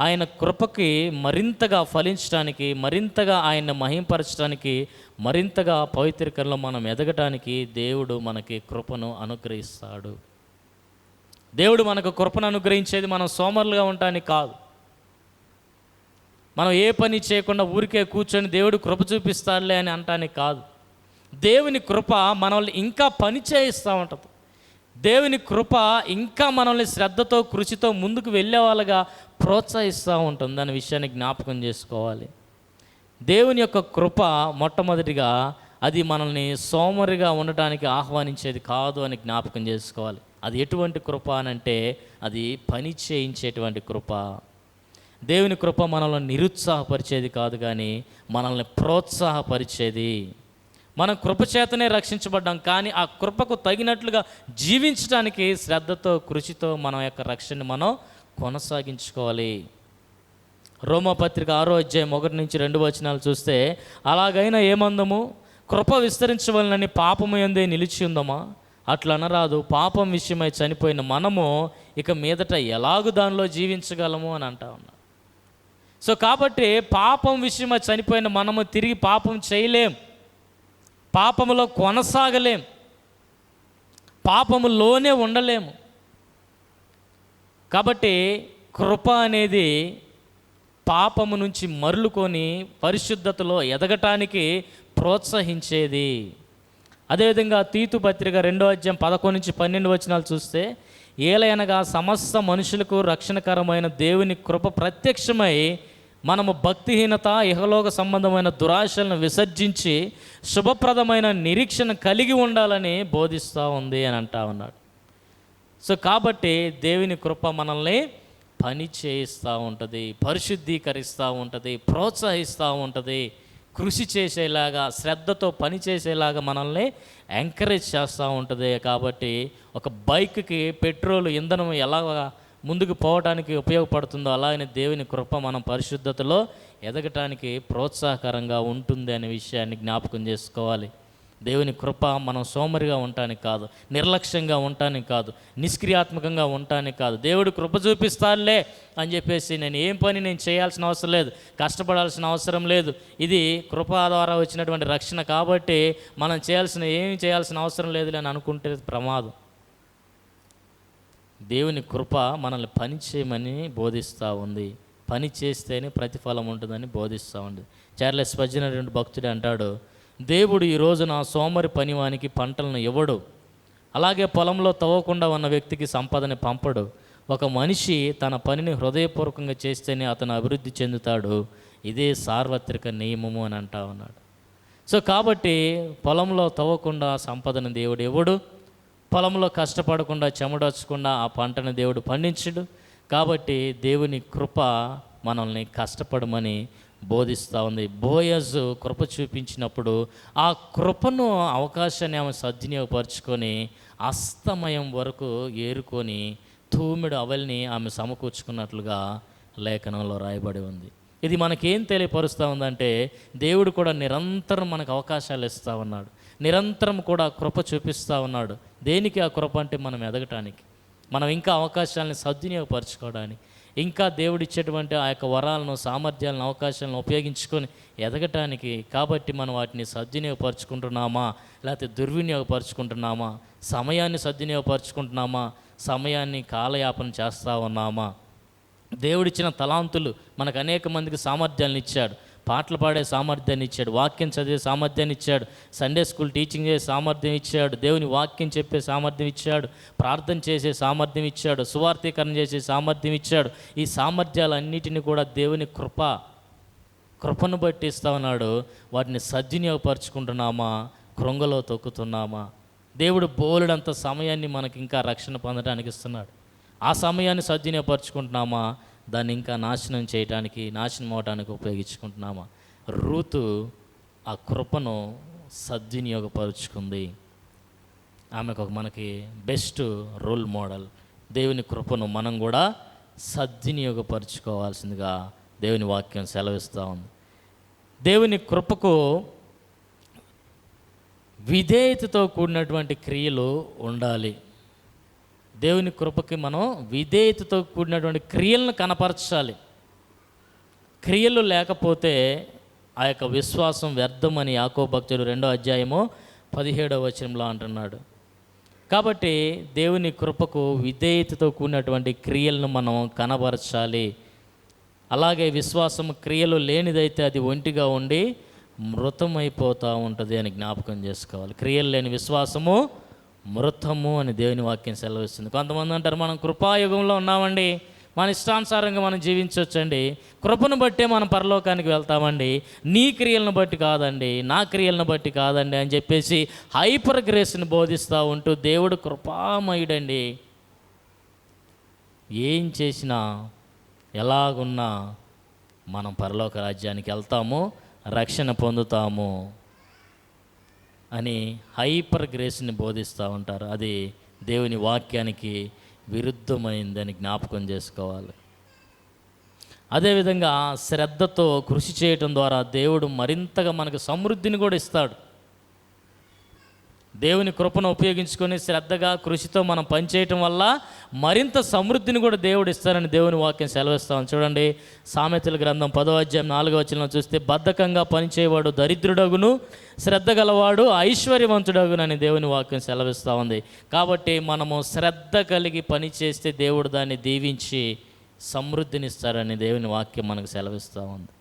ఆయన కృపకి మరింతగా ఫలించడానికి, మరింతగా ఆయన్ని మహింపరచడానికి, మరింతగా పవిత్రీకరణలో మనం ఎదగటానికి దేవుడు మనకి కృపను అనుగ్రహిస్తాడు. దేవుడు మనకు కృపను అనుగ్రహించేది మనం సోమరులుగా ఉండటానికి కాదు. మనం ఏ పని చేయకుండా ఊరికే కూర్చొని దేవుడు కృప చూపిస్తాడులే అని అనటానికి కాదు. దేవుని కృప మనల్ని ఇంకా పని చేయిస్తూ ఉంటుంది. దేవుని కృప ఇంకా మనల్ని శ్రద్ధతో, కృషితో ముందుకు వెళ్ళే వాళ్ళగా ప్రోత్సహిస్తూ ఉంటుంది అనే విషయాన్ని జ్ఞాపకం చేసుకోవాలి. దేవుని యొక్క కృప మొట్టమొదటిగా అది మనల్ని సోమరిగా ఉండటానికి ఆహ్వానించేది కాదు అని జ్ఞాపకం చేసుకోవాలి. అది ఎటువంటి కృప అనంటే అది పని చేయించేటువంటి కృప. దేవుని కృప మనల్ని నిరుత్సాహపరిచేది కాదు, కానీ మనల్ని ప్రోత్సాహపరిచేది. మనం కృపచేతనే రక్షించబడ్డాం, కానీ ఆ కృపకు తగినట్లుగా జీవించడానికి శ్రద్ధతో, కృషితో మన యొక్క రక్షణని మనం కొనసాగించుకోవాలి. రోమాపత్రిక 6వ అధ్యాయం 1-2 వచనాలు చూస్తే, అలాగైనా ఏమందము, కృప విస్తరించవలనని పాపము యందే నిలిచి ఉందమా? అట్లా అనరాదు. పాపం విషయమై చనిపోయిన మనము ఇక మీదట ఎలాగూ దానిలో జీవించగలము అని అంటా ఉన్నాం. సో కాబట్టి పాపం విషయమై చనిపోయిన మనము తిరిగి పాపం చేయలేం, పాపములో కొనసాగలేం, పాపములోనే ఉండలేము. కాబట్టి కృప అనేది పాపము నుంచి మరలుకొని పరిశుద్ధతలో ఎదగటానికి ప్రోత్సహించేది. అదేవిధంగా తీతు పత్రిక 2వ అధ్యాయం 11-12 వచనాలు చూస్తే, ఏలయనగా సమస్త మనుషులకు రక్షణకరమైన దేవుని కృప ప్రత్యక్షమై మనము భక్తిహీనత, ఇహలోక సంబంధమైన దురాశలను విసర్జించి శుభప్రదమైన నిరీక్షణ కలిగి ఉండాలని బోధిస్తూ ఉంది అని అంటా ఉన్నాడు. సో కాబట్టి దేవుని కృప మనల్ని పని చేయిస్తూ ఉంటుంది, పరిశుద్ధీకరిస్తూ ఉంటుంది, ప్రోత్సహిస్తూ ఉంటుంది, కృషి చేసేలాగా, శ్రద్ధతో పని చేసేలాగా మనల్ని ఎంకరేజ్ చేస్తూ ఉంటుంది. కాబట్టి ఒక బైక్కి పెట్రోల్, ఇంధనం ఎలా ముందుకు పోవడానికి ఉపయోగపడుతుందో అలాగే దేవుని కృప మనం పరిశుద్ధతలో ఎదగటానికి ప్రోత్సాహకరంగా ఉంటుంది అనే విషయాన్ని జ్ఞాపకం చేసుకోవాలి. దేవుని కృప మనం సోమరిగా ఉండటానికి కాదు, నిర్లక్ష్యంగా ఉండటానికి కాదు, నిష్క్రియాత్మకంగా ఉండటానికి కాదు. దేవుడు కృప చూపిస్తానులే అని చెప్పేసి నేను చేయాల్సిన అవసరం లేదు, కష్టపడాల్సిన అవసరం లేదు. ఇది కృప ద్వారా వచ్చినటువంటి రక్షణ కాబట్టి మనం ఏమి చేయాల్సిన అవసరం లేదులే అని అనుకుంటే ప్రమాదం. దేవుని కృప మనల్ని పని చేయమని బోధిస్తూ ఉంది. పని చేస్తేనే ప్రతిఫలం ఉంటుందని బోధిస్తూ ఉంది. చార్లెస్ స్పర్జన్ అనేటువంటి భక్తుడు అంటాడు, దేవుడు ఈ రోజున సోమరి పనివానికి పంటలను ఇవ్వడు, అలాగే పొలంలో తవ్వకుండా ఉన్న వ్యక్తికి సంపదని పంపడు. ఒక మనిషి తన పనిని హృదయపూర్వకంగా చేస్తేనే అతను అభివృద్ధి చెందుతాడు. ఇదే సార్వత్రిక నియమము అని అంటా ఉన్నాడు. సో కాబట్టి పొలంలో తవ్వకుండా సంపదను దేవుడు ఇవ్వడు, పొలంలో కష్టపడకుండా చెమడొచ్చకుండా ఆ పంటను దేవుడు పండించడు. కాబట్టి దేవుని కృప మనల్ని కష్టపడమని బోధిస్తూ ఉంది. బోయజు కృప చూపించినప్పుడు ఆ కృపను అవకాశాన్ని ఆమె సద్వినియోగపరుచుకొని అస్తమయం వరకు ఏరుకొని తూమెడు అవల్ని ఆమె సమకూర్చుకున్నట్లుగా లేఖనంలో రాయబడి ఉంది. ఇది మనకేం తెలియపరుస్తూ ఉందంటే దేవుడు కూడా నిరంతరం మనకు అవకాశాలు ఇస్తూ ఉన్నాడు, నిరంతరం కూడా కృప చూపిస్తూ ఉన్నాడు. దేనికి ఆ కృప అంటే మనం ఎదగటానికి, మనం ఇంకా అవకాశాలను సద్వినియోగపరచుకోవడానికి, ఇంకా దేవుడిచ్చేటువంటి ఆ యొక్క వరాలను, సామర్థ్యాలను, అవకాశాలను ఉపయోగించుకొని ఎదగటానికి. కాబట్టి మనం వాటిని సద్వినియోగపరచుకుంటున్నామా లేకపోతే దుర్వినియోగపరచుకుంటున్నామా? సమయాన్ని సద్వినియోగపరచుకుంటున్నామా? సమయాన్ని కాలయాపన చేస్తూ ఉన్నామా? దేవుడిచ్చిన తలాంతులు మనకు అనేక మందికి సామర్థ్యాలను ఇచ్చాడు. పాటలు పాడే సామర్థ్యాన్ని ఇచ్చాడు, వాక్యం చదివే సామర్థ్యాన్ని ఇచ్చాడు, సండే స్కూల్ టీచింగ్ చేసే సామర్థ్యం ఇచ్చాడు, దేవుని వాక్యం చెప్పే సామర్థ్యం ఇచ్చాడు, ప్రార్థన చేసే సామర్థ్యం ఇచ్చాడు, సువార్తీకరణ చేసే సామర్థ్యం ఇచ్చాడు. ఈ సామర్థ్యాలన్నిటిని కూడా దేవుని కృపను బట్టి ఇస్తా ఉన్నాడు. వాటిని సద్వినియోగపరుచుకుంటున్నామా, కృంగలో తొక్కుతున్నామా? దేవుడు బోలెడంత సమయాన్ని మనకి ఇంకా రక్షణ పొందడానికి ఇస్తున్నాడు. ఆ సమయాన్ని సద్వినియోగపరుచుకుంటున్నామా, దాన్ని ఇంకా నాశనం అవడానికి ఉపయోగించుకుంటున్నామా? రూతు ఆ కృపను సద్వినియోగపరుచుకుంది. ఆమెకు మనకి బెస్ట్ రోల్ మోడల్. దేవుని కృపను మనం కూడా సద్వినియోగపరుచుకోవాల్సిందిగా దేవుని వాక్యం సెలవిస్తూ ఉంది. దేవుని కృపకు విధేయతతో కూడినటువంటి క్రియలు ఉండాలి. దేవుని కృపకి మనం విధేయతతో కూడినటువంటి క్రియలను కనపరచాలి. క్రియలు లేకపోతే ఆ యొక్క విశ్వాసం వ్యర్థమని యాకోబు భక్తుడు 2వ అధ్యాయము 17వ వచనంలో అంటున్నాడు. కాబట్టి దేవుని కృపకు విధేయతతో కూడినటువంటి క్రియలను మనం కనబరచాలి. అలాగే విశ్వాసం క్రియలు లేనిదైతే అది ఒంటిగా ఉండి మృతమైపోతూ ఉంటుంది అని జ్ఞాపకం చేసుకోవాలి. క్రియలు లేని విశ్వాసము మృతము అని దేవుని వాక్యం సెలవిస్తుంది. కొంతమంది అంటారు, మనం కృపాయుగంలో ఉన్నామండి, మన ఇష్టానుసారంగా మనం జీవించవచ్చండి, కృపను బట్టే మనం పరలోకానికి వెళ్తామండి, నీ క్రియలను బట్టి కాదండి, నా క్రియలను బట్టి కాదండి అని చెప్పేసి హైపర్ గ్రేస్ని బోధిస్తూ ఉంటూ దేవుడు కృపామయుడండి, ఏం చేసినా ఎలాగున్నా మనం పరలోక రాజ్యానికి వెళ్తాము, రక్షణ పొందుతాము అని హైపర్ గ్రేస్ని బోధిస్తూ ఉంటారు. అది దేవుని వాక్యానికి విరుద్ధమైందని జ్ఞాపకం చేసుకోవాలి. అదేవిధంగా శ్రద్ధతో కృషి చేయటం ద్వారా దేవుడు మరింతగా మనకు సమృద్ధిని కూడా ఇస్తాడు. దేవుని కృపను ఉపయోగించుకొని శ్రద్ధగా కృషితో మనం పనిచేయటం వల్ల మరింత సమృద్ధిని కూడా దేవుడు ఇస్తారని దేవుని వాక్యం సెలవిస్తాం. చూడండి, సామెతల గ్రంథం 10వ అధ్యాయం 4వ వచనంలో చూస్తే, బద్ధకంగా పనిచేయవాడు దరిద్రుడగును, శ్రద్ధ గలవాడు ఐశ్వర్యవంతుడగునని దేవుని వాక్యం సెలవిస్తూ ఉంది. కాబట్టి మనము శ్రద్ధ కలిగి పని చేస్తే దేవుడు దాన్ని దీవించి సమృద్ధినిస్తారని దేవుని వాక్యం మనకు సెలవిస్తూ ఉంది.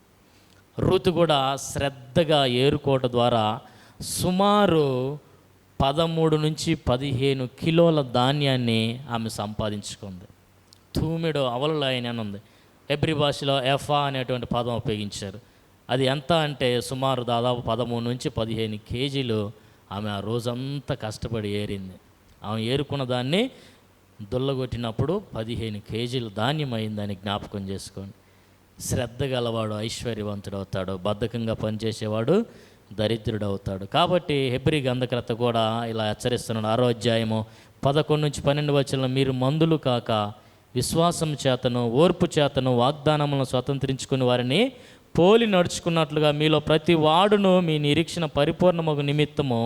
రూతు కూడా శ్రద్ధగా ఏరుకోవటం ద్వారా సుమారు 13 నుంచి 15 కిలోల ధాన్యాన్ని ఆమె సంపాదించుకుంది. తూమెడు అవలలు ఆయన ఉంది. హెబ్రీ భాషలో ఎఫా అనేటువంటి పదం ఉపయోగించారు. అది ఎంత అంటే సుమారు దాదాపు 13 నుంచి 15 కేజీలు ఆమె ఆ రోజంతా కష్టపడి ఏరింది. ఆమె ఏరుకున్న దాన్ని దుల్లగొట్టినప్పుడు 15 కేజీలు ధాన్యం అయిందని జ్ఞాపకం చేసుకోండి. శ్రద్ధ గలవాడు ఐశ్వర్యవంతుడు అవుతాడు, బద్ధకంగా పనిచేసేవాడు దరిద్రుడవుతాడు. కాబట్టి హెబ్రీ గ్రంథకర్త కూడా ఇలా హెచ్చరిస్తున్నాడు. 6వ అధ్యాయము 11 నుంచి 12 వచనంలో, మీరు మందులు కాక విశ్వాసం చేతను ఓర్పు చేతను వాగ్దానములను స్వతంత్రించుకుని వారిని పోలి నడుచుకున్నట్లుగా మీలో ప్రతి వాడును మీ నిరీక్షణ పరిపూర్ణమగు నిమిత్తము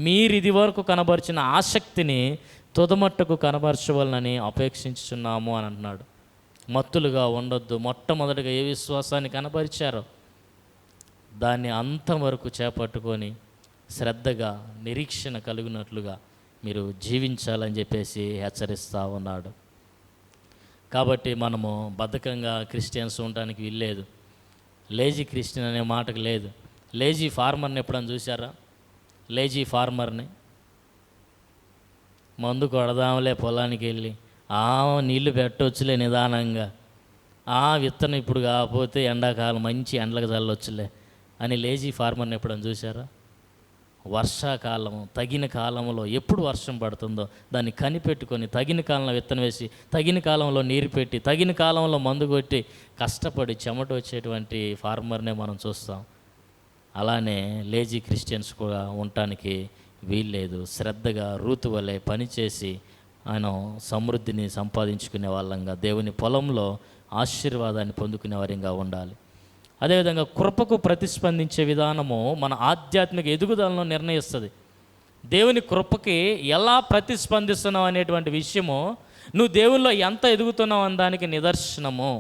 మీరిది వరకు కనబరిచిన ఆసక్తిని తుదమట్టుకు కనబరచవలనని అపేక్షించుచున్నాము అని అంటున్నాడు. మత్తులుగా ఉండొద్దు. మొట్టమొదటిగా ఏ విశ్వాసాన్ని కనబరిచారో దాన్ని అంతవరకు చేపట్టుకొని శ్రద్ధగా నిరీక్షణ కలిగినట్లుగా మీరు జీవించాలని చెప్పేసి హెచ్చరిస్తూ ఉన్నాడు. కాబట్టి మనము బద్ధకంగా క్రిస్టియన్స్ ఉండడానికి వీల్లేదు. లేజీ క్రిస్టియన్ అనే మాటకు లేదు. లేజీ ఫార్మర్ని ఎప్పుడన్నా చూసారా? లేజీ ఫార్మర్ని మందు కొడదాంలే పొలానికి వెళ్ళి నీళ్లు పెట్టవచ్చులే నిదానంగా, విత్తనం ఇప్పుడు కాకపోతే ఎండాకాలం మంచి ఎండలకు చల్లొచ్చులే అని లేజీ ఫార్మర్ని ఎప్పుడన్నా చూసారా? వర్షాకాలము తగిన కాలంలో ఎప్పుడు వర్షం పడుతుందో దాన్ని కనిపెట్టుకొని తగిన కాలంలో విత్తనం వేసి తగిన కాలంలో నీరు పెట్టి తగిన కాలంలో మందు కొట్టి కష్టపడి చెమట వచ్చేటువంటి ఫార్మర్నే మనం చూస్తాం. అలానే లేజీ క్రిస్టియన్స్ కూడా ఉండటానికి వీల్లేదు. శ్రద్ధగా రూతు వలె పనిచేసి ఆయన సమృద్ధిని సంపాదించుకునే వాళ్ళంగా దేవుని పొలంలో ఆశీర్వాదాన్ని పొందుకునే వారిగా ఉండాలి. అదేవిధంగా కృపకు ప్రతిస్పందించే విధానము మన ఆధ్యాత్మిక ఎదుగుదలను నిర్ణయిస్తుంది. దేవుని కృపకి ఎలా ప్రతిస్పందిస్తున్నావు అనేటువంటి విషయము నువ్వు దేవుల్లో ఎంత ఎదుగుతున్నావు అనే దానికి నిదర్శనము.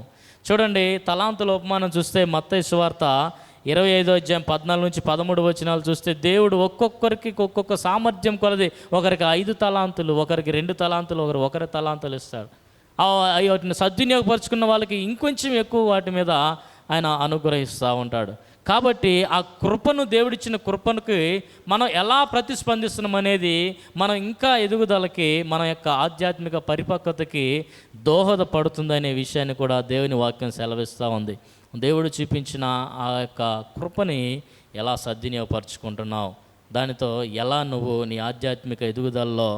చూడండి, తలాంతుల ఉపమానం చూస్తే మత్తయి సువార్త 25:14-13 చూస్తే దేవుడు ఒక్కొక్కరికి ఒక్కొక్క సామర్థ్యం కొలది, ఒకరికి 5 తలాంతులు, ఒకరికి 2 తలాంతులు, ఒకరి తలాంతులు ఇస్తాడు. వాటిని సద్వినియోగపరుచుకున్న వాళ్ళకి ఇంకొంచెం ఎక్కువ వాటి మీద ఆయన అనుగ్రహిస్తూ ఉంటాడు. కాబట్టి ఆ కృపను, దేవుడిచ్చిన కృపనుకి మనం ఎలా ప్రతిస్పందిస్తున్నాం అనేది మనం ఇంకా ఎదుగుదలకి, మన యొక్క ఆధ్యాత్మిక పరిపక్వతకి దోహదపడుతుందనే విషయాన్ని కూడా దేవుని వాక్యం సెలవిస్తూ ఉంది. దేవుడు చూపించిన ఆ యొక్క కృపని ఎలా సద్వినియోగపరుచుకుంటున్నావు, దానితో ఎలా నువ్వు నీ ఆధ్యాత్మిక ఎదుగుదలలో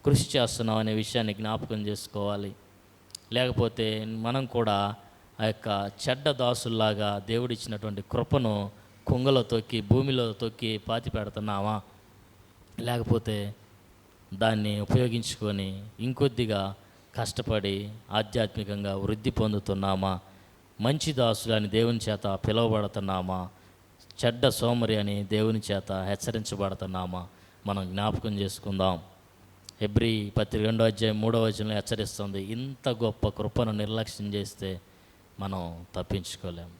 కృషి చేస్తున్నావు అనే విషయాన్ని జ్ఞాపకం చేసుకోవాలి. లేకపోతే మనం కూడా ఆ యొక్క చెడ్డ దాసుల్లాగా దేవుడిచ్చినటువంటి కృపను కుంగలో తొక్కి భూమిలో తొక్కి పాతి పెడుతున్నామా, లేకపోతే దాన్ని ఉపయోగించుకొని ఇంకొద్దిగా కష్టపడి ఆధ్యాత్మికంగా వృద్ధి పొందుతున్నామా, మంచి దాసులు అని దేవుని చేత పిలువబడుతున్నామా, చెడ్డ సోమరి అని దేవుని చేత హెచ్చరించబడుతున్నామా, మనం జ్ఞాపకం చేసుకుందాం. హెబ్రీ పత్రిక 2:3 హెచ్చరిస్తుంది, ఇంత గొప్ప కృపను నిర్లక్ష్యం చేస్తే మనం తప్పించుకోలేం.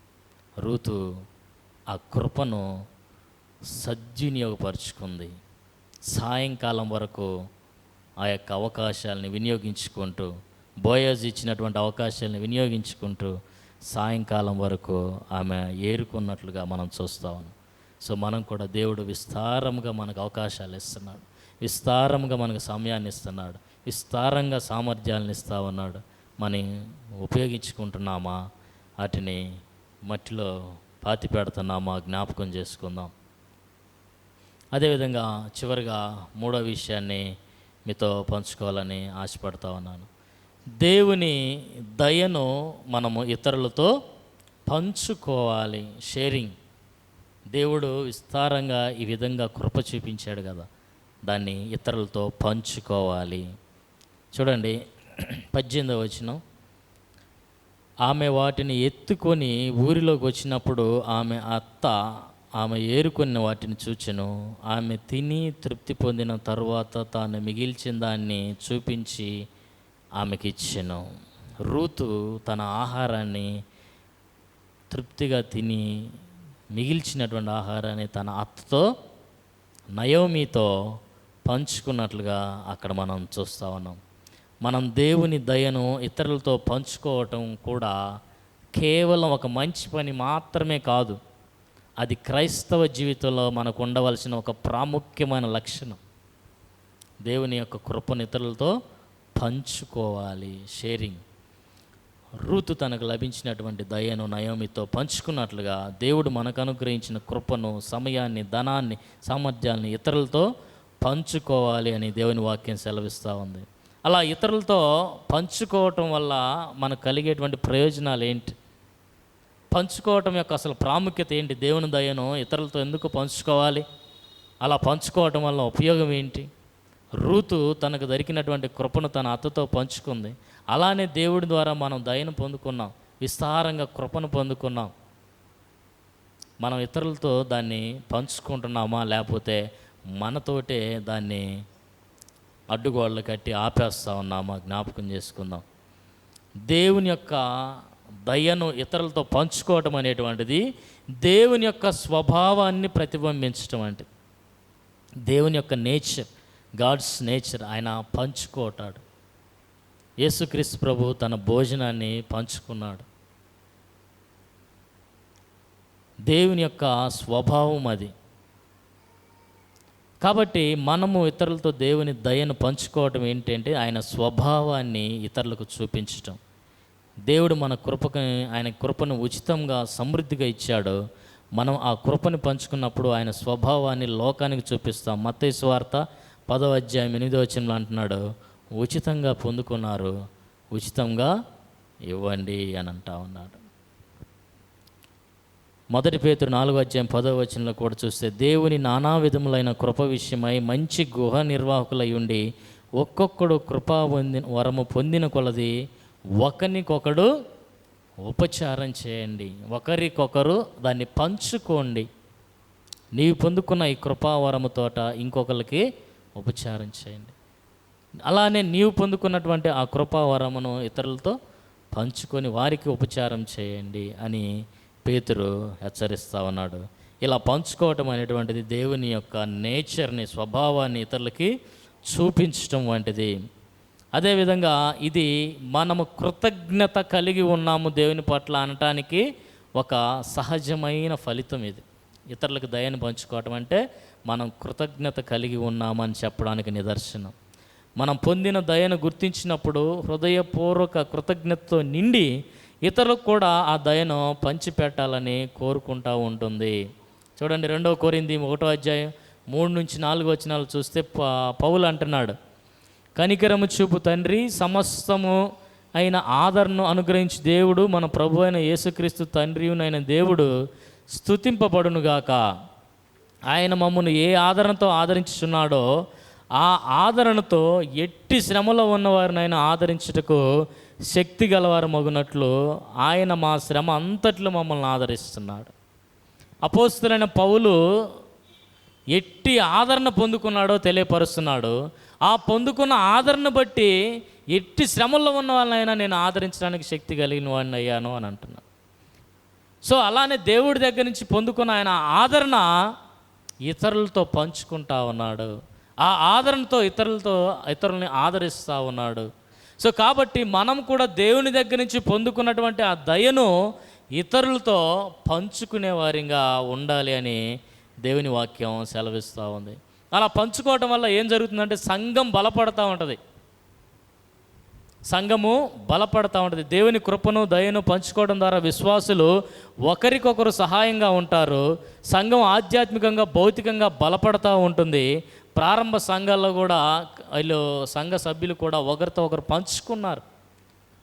రూతు ఆ కృపను సద్వినియోగపరుచుకుంది. సాయంకాలం వరకు ఆ యొక్క అవకాశాలని వినియోగించుకుంటూ, బోయజ్ ఇచ్చినటువంటి అవకాశాలని వినియోగించుకుంటూ సాయంకాలం వరకు ఆమె ఏరుకున్నట్లుగా మనం చూస్తాం. సో మనం కూడా దేవుడు విస్తారంగా మనకు అవకాశాలు ఇస్తున్నాడు, విస్తారంగా మనకు సమయాన్ని ఇస్తున్నాడు, విస్తారంగా సామర్థ్యాలను ఇస్తూ ఉన్నాడు. మనం ఉపయోగించుకుంటున్నామా, వాటిని మట్టిలో పాతి పెడుతున్నామా జ్ఞాపకం చేసుకుందాం. అదేవిధంగా చివరిగా 3వ విషయాన్ని మీతో పంచుకోవాలని ఆశపడతా ఉన్నాను. దేవుని దయను మనము ఇతరులతో పంచుకోవాలి. షేరింగ్. దేవుడు విస్తారంగా ఈ విధంగా కృప చూపించాడు కదా, దాన్ని ఇతరులతో పంచుకోవాలి. చూడండి 18వ వచనం, ఆమె వాటిని ఎత్తుకొని ఊరిలోకి వచ్చినప్పుడు ఆమె అత్త ఆమె ఏరుకున్న వాటిని చూచెను. ఆమె తిని తృప్తి పొందిన తరువాత తాను మిగిల్చిన దాన్ని చూపించి ఆమెకి ఇచ్చెను. రూతు తన ఆహారాన్ని తృప్తిగా తిని మిగిల్చినటువంటి ఆహారాన్ని తన అత్తతో, నయోమితో పంచుకున్నట్లుగా అక్కడ మనం చూస్తూ ఉన్నాం. మనం దేవుని దయను ఇతరులతో పంచుకోవటం కూడా కేవలం ఒక మంచి పని మాత్రమే కాదు, అది క్రైస్తవ జీవితంలో మనకు ఉండవలసిన ఒక ప్రాముఖ్యమైన లక్షణం. దేవుని యొక్క కృపను ఇతరులతో పంచుకోవాలి, షేరింగ్. రూతు తనకు లభించినటువంటి దయను నయోమితో పంచుకున్నట్లుగా దేవుడు మనకు అనుగ్రహించిన కృపను, సమయాన్ని, ధనాన్ని, సామర్థ్యాన్ని ఇతరులతో పంచుకోవాలి అని దేవుని వాక్యం సెలవిస్తూ ఉంది. అలా ఇతరులతో పంచుకోవటం వల్ల మనకు కలిగేటువంటి ప్రయోజనాలు ఏంటి, పంచుకోవటం యొక్క అసలు ప్రాముఖ్యత ఏంటి, దేవుని దయను ఇతరులతో ఎందుకు పంచుకోవాలి, అలా పంచుకోవటం వల్ల ఉపయోగం ఏంటి? రూతు తనకు దొరికినటువంటి కృపను తన అత్తతో పంచుకుంది. అలానే దేవుడి ద్వారా మనం దయను పొందుకున్నాం, విస్తారంగా కృపను పొందుకున్నాం. మనం ఇతరులతో దాన్ని పంచుకుంటున్నామా, లేకపోతే మనతోటే దాన్ని అడ్డుగోడలు కట్టి ఆపేస్తా ఉన్నామా జ్ఞాపకం చేసుకుందాం. దేవుని యొక్క దయను ఇతరులతో పంచుకోవటం అనేటువంటిది దేవుని యొక్క స్వభావాన్ని ప్రతిబింబించటం అంటే, దేవుని యొక్క నేచర్, గాడ్స్ నేచర్. ఆయన పంచుకోటాడు. యేసుక్రీస్తు ప్రభు తన భోజనాన్ని పంచుకున్నాడు. దేవుని యొక్క స్వభావం అది. కాబట్టి మనము ఇతరులతో దేవుని దయను పంచుకోవటం ఏంటంటే ఆయన స్వభావాన్ని ఇతరులకు చూపించటం. దేవుడు మన ఆయన కృపను ఉచితంగా సమృద్ధిగా ఇచ్చాడు. మనం ఆ కృపను పంచుకున్నప్పుడు ఆయన స్వభావాన్ని లోకానికి చూపిస్తాం. మత్తయి సువార్త 10వ అధ్యాయం 8వ వచనంలో అంటున్నాడు, ఉచితంగా పొందుకున్నారు, ఉచితంగా ఇవ్వండి అని అంటా ఉన్నాడు. 1 పేతురు 4వ అధ్యాయం 10వ వచనంలో కూడా చూస్తే, దేవుని నానా విధములైన కృప విషయమై మంచి గృహ నిర్వాహకులై ఉండి ఒక్కొక్కడు కృపా వరము పొందిన కొలది ఒకరికొకడు ఉపచారం చేయండి, ఒకరికొకరు దాన్ని పంచుకోండి. నీవు పొందుకున్న ఈ కృపావరముతోట ఇంకొకరికి ఉపచారం చేయండి. అలానే నీవు పొందుకున్నటువంటి ఆ కృపావరమును ఇతరులతో పంచుకొని వారికి ఉపచారం చేయండి అని పేతురు హెచ్చరిస్తూ ఉన్నాడు. ఇలా పంచుకోవటం అనేటువంటిది దేవుని యొక్క నేచర్ని, స్వభావాన్ని ఇతరులకి చూపించటం వంటిది. అదేవిధంగా ఇది మనము కృతజ్ఞత కలిగి ఉన్నాము దేవుని పట్ల అనటానికి ఒక సహజమైన ఫలితం ఇది. ఇతరులకు దయను పంచుకోవటం అంటే మనం కృతజ్ఞత కలిగి ఉన్నామని చెప్పడానికి నిదర్శనం. మనం పొందిన దయను గుర్తించినప్పుడు హృదయపూర్వక కృతజ్ఞతతో నిండి ఇతరులకు కూడా ఆ దయను పంచిపెట్టాలని కోరుకుంటూ ఉంటుంది. చూడండి, 2 కొరింథీ 1వ అధ్యాయం 3-4 వచనాలు చూస్తే పౌలు అంటున్నాడు, కనికరము చూపు తండ్రి, సమస్తము అయిన ఆదరణను అనుగ్రహించి దేవుడు, మన ప్రభు అయిన యేసుక్రీస్తు తండ్రియునైన దేవుడు స్తుతింపబడునుగాక. ఆయన మమ్మల్ని ఏ ఆదరణతో ఆదరించుచున్నాడో ఆ ఆదరణతో ఎట్టి శ్రమలో ఉన్నవారినైనా ఆదరించుటకు శక్తి గలవారు మగునట్లు ఆయన మా శ్రమ అంతట్లో మమ్మల్ని ఆదరిస్తున్నాడు. అపోస్తలుడైన పౌలు ఎట్టి ఆదరణ పొందుకున్నాడో తెలియపరుస్తున్నాడు. ఆ పొందుకున్న ఆదరణ బట్టి ఎట్టి శ్రమల్లో ఉన్న వాళ్ళనైనా నేను ఆదరించడానికి శక్తి కలిగిన వాడిని అయ్యాను అని అంటున్నాను. సో అలానే దేవుడి దగ్గర నుంచి పొందుకున్న ఆయన ఆదరణ ఇతరులతో పంచుకుంటా ఉన్నాడు. ఆ ఆదరణతో ఇతరుల్ని ఆదరిస్తూ ఉన్నాడు. సో కాబట్టి మనం కూడా దేవుని దగ్గర నుంచి పొందుకున్నటువంటి ఆ దయను ఇతరులతో పంచుకునే వారిగా ఉండాలి అని దేవుని వాక్యం సెలవిస్తూ ఉంది. అలా పంచుకోవటం వల్ల ఏం జరుగుతుందంటే సంఘం బలపడతా ఉంటుంది. సంఘము బలపడతా ఉంటుంది. దేవుని కృపను దయను పంచుకోవడం ద్వారా విశ్వాసులు ఒకరికొకరు సహాయంగా ఉంటారు. సంఘం ఆధ్యాత్మికంగా భౌతికంగా బలపడతా ఉంటుంది. ప్రారంభ సంఘాల్లో కూడా వీళ్ళు సంఘ సభ్యులు కూడా ఒకరితో ఒకరు పంచుకున్నారు.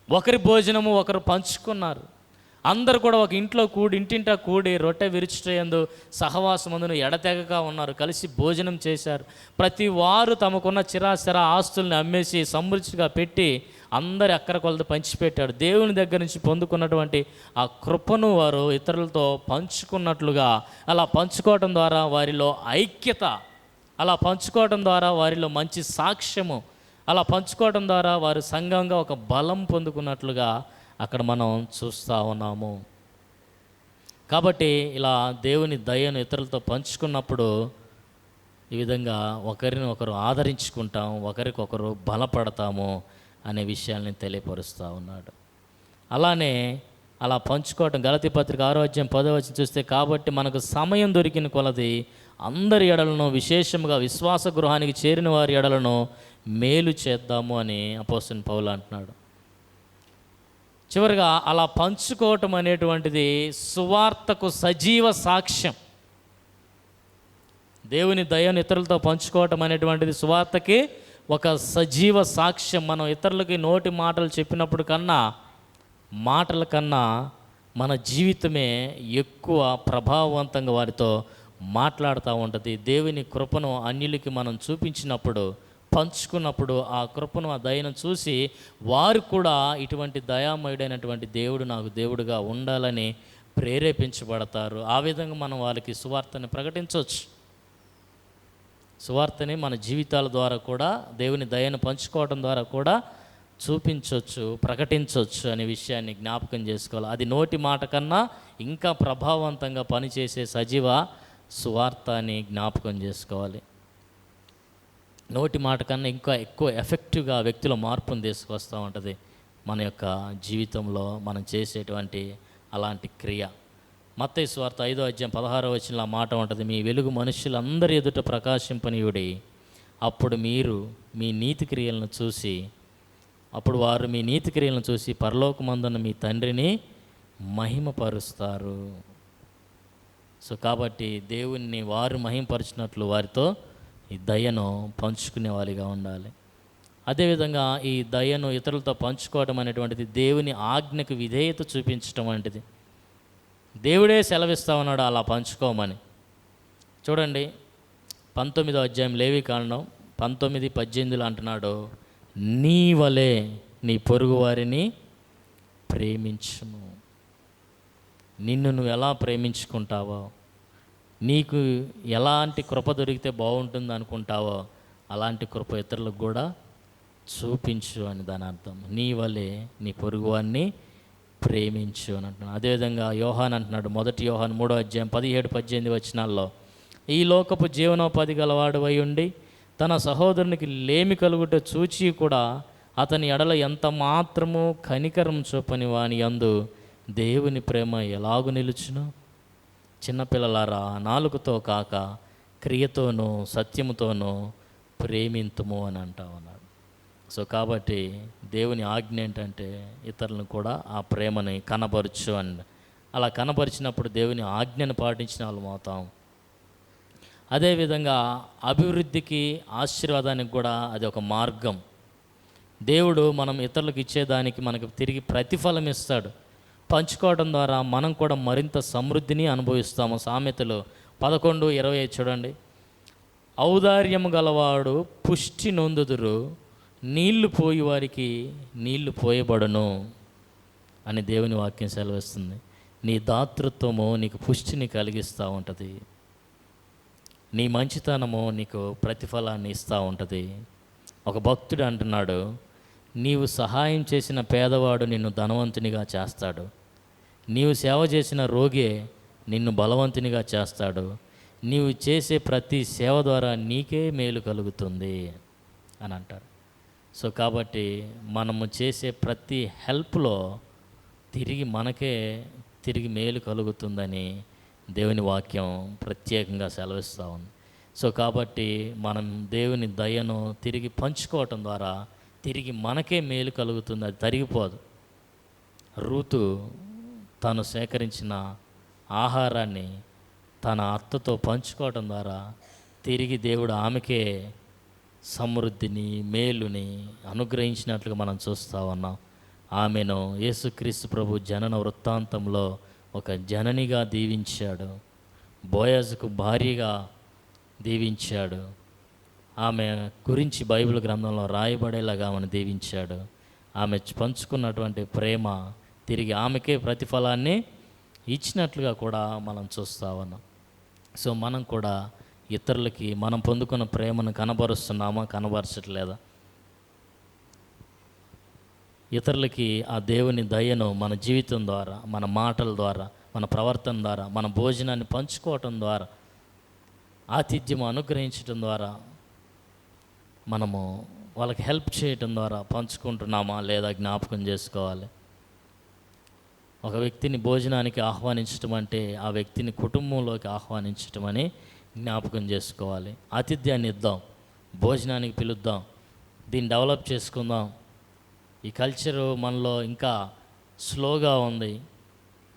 ఒకరి భోజనము ఒకరు పంచుకున్నారు. అందరూ కూడా ఒక ఇంటింటా కూడి రొట్టె విరుచుటయందు సహవాసమందును ఎడతెగక ఉన్నారు. కలిసి భోజనం చేశారు. ప్రతి వారు తమకున్న చిరాస్థిర ఆస్తుల్ని అమ్మేసి సమృద్ధిగా పెట్టి అందరి అక్కర కొలత పంచిపెట్టాడు. దేవుని దగ్గర నుంచి పొందుకున్నటువంటి ఆ కృపను వారు ఇతరులతో పంచుకున్నట్లుగా, అలా పంచుకోవటం ద్వారా వారిలో ఐక్యత, అలా పంచుకోవటం ద్వారా వారిలో మంచి సాక్ష్యము, అలా పంచుకోవటం ద్వారా వారు సంఘంగా ఒక బలం పొందుకున్నట్లుగా అక్కడ మనం చూస్తూ ఉన్నాము. కాబట్టి ఇలా దేవుని దయను ఇతరులతో పంచుకున్నప్పుడు ఈ విధంగా ఒకరిని ఒకరు ఆదరించుకుంటాం, ఒకరికొకరు బలపడతాము అనే విషయాల్ని తెలియపరుస్తూ ఉన్నాడు. అలానే అలా పంచుకోవటం గలతీ పత్రిక 6వ అధ్యాయం 10వ వచనం చూస్తే, కాబట్టి మనకు సమయం దొరికిన కొలది అందరి ఎడలను, విశేషంగా విశ్వాస గృహానికి చేరిన వారి ఎడలను మేలు చేద్దాము అని అపోస్తలుడైన పౌలు అంటున్నాడు. చివరిగా అలా పంచుకోవటం అనేటువంటిది సువార్తకు సజీవ సాక్ష్యం. దేవుని దయను ఇతరులతో పంచుకోవటం అనేటువంటిది సువార్తకి ఒక సజీవ సాక్ష్యం. మనం ఇతరులకి నోటి మాటలు చెప్పినప్పుడు కన్నా, మాటల కన్నా మన జీవితమే ఎక్కువ ప్రభావవంతంగా వారితో మాట్లాడుతూ ఉంటుంది. దేవుని కృపను అన్యులకి మనం చూపించినప్పుడు, పంచుకున్నప్పుడు ఆ కృపను, ఆ దయను చూసి వారు కూడా ఇటువంటి దయామయుడైనటువంటి దేవుడు నాకు దేవుడుగా ఉండాలని ప్రేరేపించబడతారు. ఆ విధంగా మనం వాళ్ళకి సువార్తని ప్రకటించవచ్చు. సువార్తని మన జీవితాల ద్వారా కూడా, దేవుని దయను పంచుకోవడం ద్వారా కూడా చూపించవచ్చు, ప్రకటించవచ్చు అనే విషయాన్ని జ్ఞాపకం చేసుకోవాలి. అది నోటి మాట కన్నా ఇంకా ప్రభావవంతంగా పనిచేసే సజీవ సువార్త అని జ్ఞాపకం చేసుకోవాలి. నోటి మాట కన్నా ఇంకా ఎక్కువ ఎఫెక్టివ్గా వ్యక్తుల మార్పును తీసుకొస్తూ ఉంటుంది మన యొక్క జీవితంలో మనం చేసేటువంటి అలాంటి క్రియ. మత్తయి సువార్త 5:16 ఆ మాట ఉంటుంది, మీ వెలుగు మనుషులందరి ఎదుట ప్రకాశింపనీయుడి, అప్పుడు మీ నీతి క్రియలను చూసి వారు మీ నీతి క్రియలను చూసి పరలోకమందున్న మీ తండ్రిని మహిమపరుస్తారు. సో కాబట్టి దేవుణ్ణి వారు మహిమపరిచినట్లు వారితో ఈ దయను పంచుకునే వారిగా ఉండాలి. అదేవిధంగా ఈ దయను ఇతరులతో పంచుకోవడం అనేటువంటిది దేవుని ఆజ్ఞకు విధేయత చూపించడం వంటిది. దేవుడే సెలవిస్తా ఉన్నాడు అలా పంచుకోమని. చూడండి 19వ అధ్యాయం లేవీకాండం 19:18 అంటున్నాడు, నీ వలె నీ పొరుగు వారిని ప్రేమించుము. నిన్ను నువ్వు ఎలా ప్రేమించుకుంటావో, నీకు ఎలాంటి కృప దొరికితే బాగుంటుంది అనుకుంటావో అలాంటి కృప ఇతరులకు కూడా చూపించు అని దాని అర్థం. నీ వలె నీ పొరుగువాన్ని ప్రేమించు అని అంటున్నాడు. అదేవిధంగా యోహాన్ అంటున్నాడు, 1 యోహాను 3:17-18 ఈ లోకపు జీవనోపాధి గలవాడు అయి ఉండి తన సహోదరునికి లేమి కలుగుట చూచి కూడా అతని ఎడల ఎంత మాత్రము కనికరం చూపని వాని యందు దేవుని ప్రేమ ఎలాగు నిలుచును? చిన్నపిల్లలారా, నాలుకతో కాక క్రియతోనూ సత్యముతోనూ ప్రేమింతుము అని అంటా ఉన్నాడు. సో కాబట్టి దేవుని ఆజ్ఞ ఏంటంటే ఇతరులను కూడా ఆ ప్రేమని కనబరచు అని. అలా కనబరిచినప్పుడు దేవుని ఆజ్ఞను పాటించిన వాళ్ళు అవుతాం. అదేవిధంగా అభివృద్ధికి, ఆశీర్వాదానికి కూడా అది ఒక మార్గం. దేవుడు మనం ఇతరులకు ఇచ్చేదానికి మనకు తిరిగి ప్రతిఫలం ఇస్తాడు. పంచుకోవడం ద్వారా మనం కూడా మరింత సమృద్ధిని అనుభవిస్తాము. సామెతలు 11:25 చూడండి, ఔదార్యము గలవాడు పుష్టి నొందుదురు, నీళ్లు పోయి వారికి నీళ్లు పోయబడును అని దేవుని వాక్యం సెలవిస్తుంది. నీ దాతృత్వము నీకు పుష్టిని కలిగిస్తూ ఉంటుంది. నీ మంచితనము నీకు ప్రతిఫలాన్ని ఇస్తూ ఉంటుంది. ఒక భక్తుడు అంటున్నాడు, నీవు సహాయం చేసిన పేదవాడు నిన్ను ధనవంతునిగా చేస్తాడు, నీవు సేవ చేసిన రోగే నిన్ను బలవంతునిగా చేస్తాడు, నీవు చేసే ప్రతి సేవ ద్వారా నీకే మేలు కలుగుతుంది అని అంటారు. సో కాబట్టి మనము చేసే ప్రతి హెల్ప్లో తిరిగి మేలు కలుగుతుందని దేవుని వాక్యం ప్రత్యేకంగా సెలవిస్తూ ఉంది. సో కాబట్టి మనం దేవుని దయను తిరిగి పంచుకోవటం ద్వారా తిరిగి మనకే మేలు కలుగుతుంది, అది తరిగిపోదు. రూతు తాను సేకరించిన ఆహారాన్ని తన అత్తతో పంచుకోవటం ద్వారా తిరిగి దేవుడు ఆమెకే సమృద్ధిని, మేలుని అనుగ్రహించినట్లుగా మనం చూస్తూ ఉన్నాం. ఆమెను యేసుక్రీస్తు ప్రభు జనన వృత్తాంతంలో ఒక జననిగా దీవించాడు, బోయజుకు భార్యగా దీవించాడు, ఆమె గురించి బైబిల్ గ్రంథంలో రాయబడేలాగా ఆమెను దీవించాడు. ఆమె పంచుకున్నటువంటి ప్రేమ తిరిగి ఆమెకే ప్రతిఫలాన్ని ఇచ్చినట్లుగా కూడా మనం చూస్తూ ఉన్నాం. సో మనం కూడా ఇతరులకి మనం పొందుకున్న ప్రేమను కనబరుస్తున్నామా, కనబరచట్లేదా? ఇతరులకి ఆ దేవుని దయను మన జీవితం ద్వారా, మన మాటల ద్వారా, మన ప్రవర్తన ద్వారా, మన భోజనాన్ని పంచుకోవటం ద్వారా, ఆతిథ్యం అనుగ్రహించటం ద్వారా, మనము వాళ్ళకి హెల్ప్ చేయటం ద్వారా పంచుకుంటున్నామా లేదా జ్ఞాపకం చేసుకోవాలి. ఒక వ్యక్తిని భోజనానికి ఆహ్వానించటం అంటే ఆ వ్యక్తిని కుటుంబంలోకి ఆహ్వానించటం అని జ్ఞాపకం చేసుకోవాలి. ఆతిథ్యాన్ని ఇద్దాం, భోజనానికి పిలుద్దాం, దీన్ని డెవలప్ చేసుకుందాం. ఈ కల్చరు మనలో ఇంకా స్లోగా ఉంది.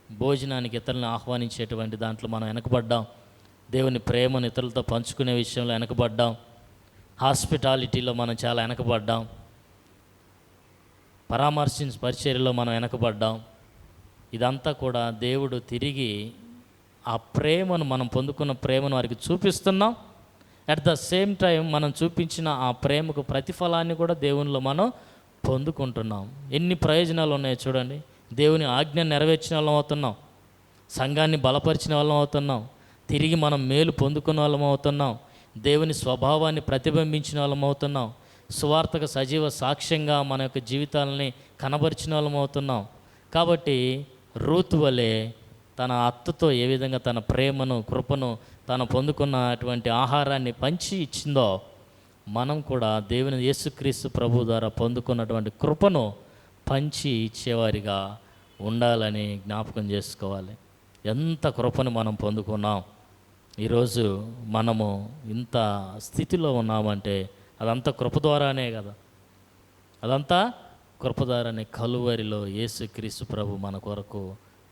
భోజనానికి ఇతరులను ఆహ్వానించేటువంటి దాంట్లో మనం వెనకబడ్డాం. దేవుని ప్రేమను ఇతరులతో పంచుకునే విషయంలో వెనకబడ్డాం. హాస్పిటాలిటీలో మనం చాలా వెనకబడ్డాం. పరిచర్యలో మనం వెనకబడ్డాం. ఇదంతా కూడా దేవుడు తిరిగి ఆ ప్రేమను, మనం పొందుకున్న ప్రేమను వారికి చూపిస్తున్నాం. అట్ ద సేమ్ టైం మనం చూపించిన ఆ ప్రేమకు ప్రతిఫలాన్ని కూడా దేవునిలో మనం పొందుకుంటున్నాం. ఎన్ని ప్రయోజనాలు ఉన్నాయో చూడండి. దేవుని ఆజ్ఞ నెరవేర్చిన వాళ్ళం అవుతున్నాం, సంఘాన్ని బలపరిచిన వాళ్ళం అవుతున్నాం, తిరిగి మనం మేలు పొందుకున్న వాళ్ళం అవుతున్నాం, దేవుని స్వభావాన్ని ప్రతిబింబించిన వాళ్ళం అవుతున్నాం, సువార్తకు సజీవ సాక్ష్యంగా మన యొక్క జీవితాలని కనబరిచిన వాళ్ళం అవుతున్నాం. కాబట్టి రూతు వలె తన అత్తతో ఏ విధంగా తన ప్రేమను కృపను తాను పొందుకున్నటువంటి ఆహారాన్ని పంచి ఇచ్చిందో, మనం కూడా దేవుని యేసుక్రీస్తు ప్రభు ద్వారా పొందుకున్నటువంటి కృపను పంచి ఇచ్చేవారిగా ఉండాలని జ్ఞాపకం చేసుకోవాలి. ఎంత కృపను మనం పొందుకున్నాం. ఈరోజు మనము ఇంత స్థితిలో ఉన్నామంటే అదంతా కృప ద్వారానే కదా. అదంతా కృప ద్వారానే. కలువరిలో యేసుక్రీస్తు ప్రభు మన కొరకు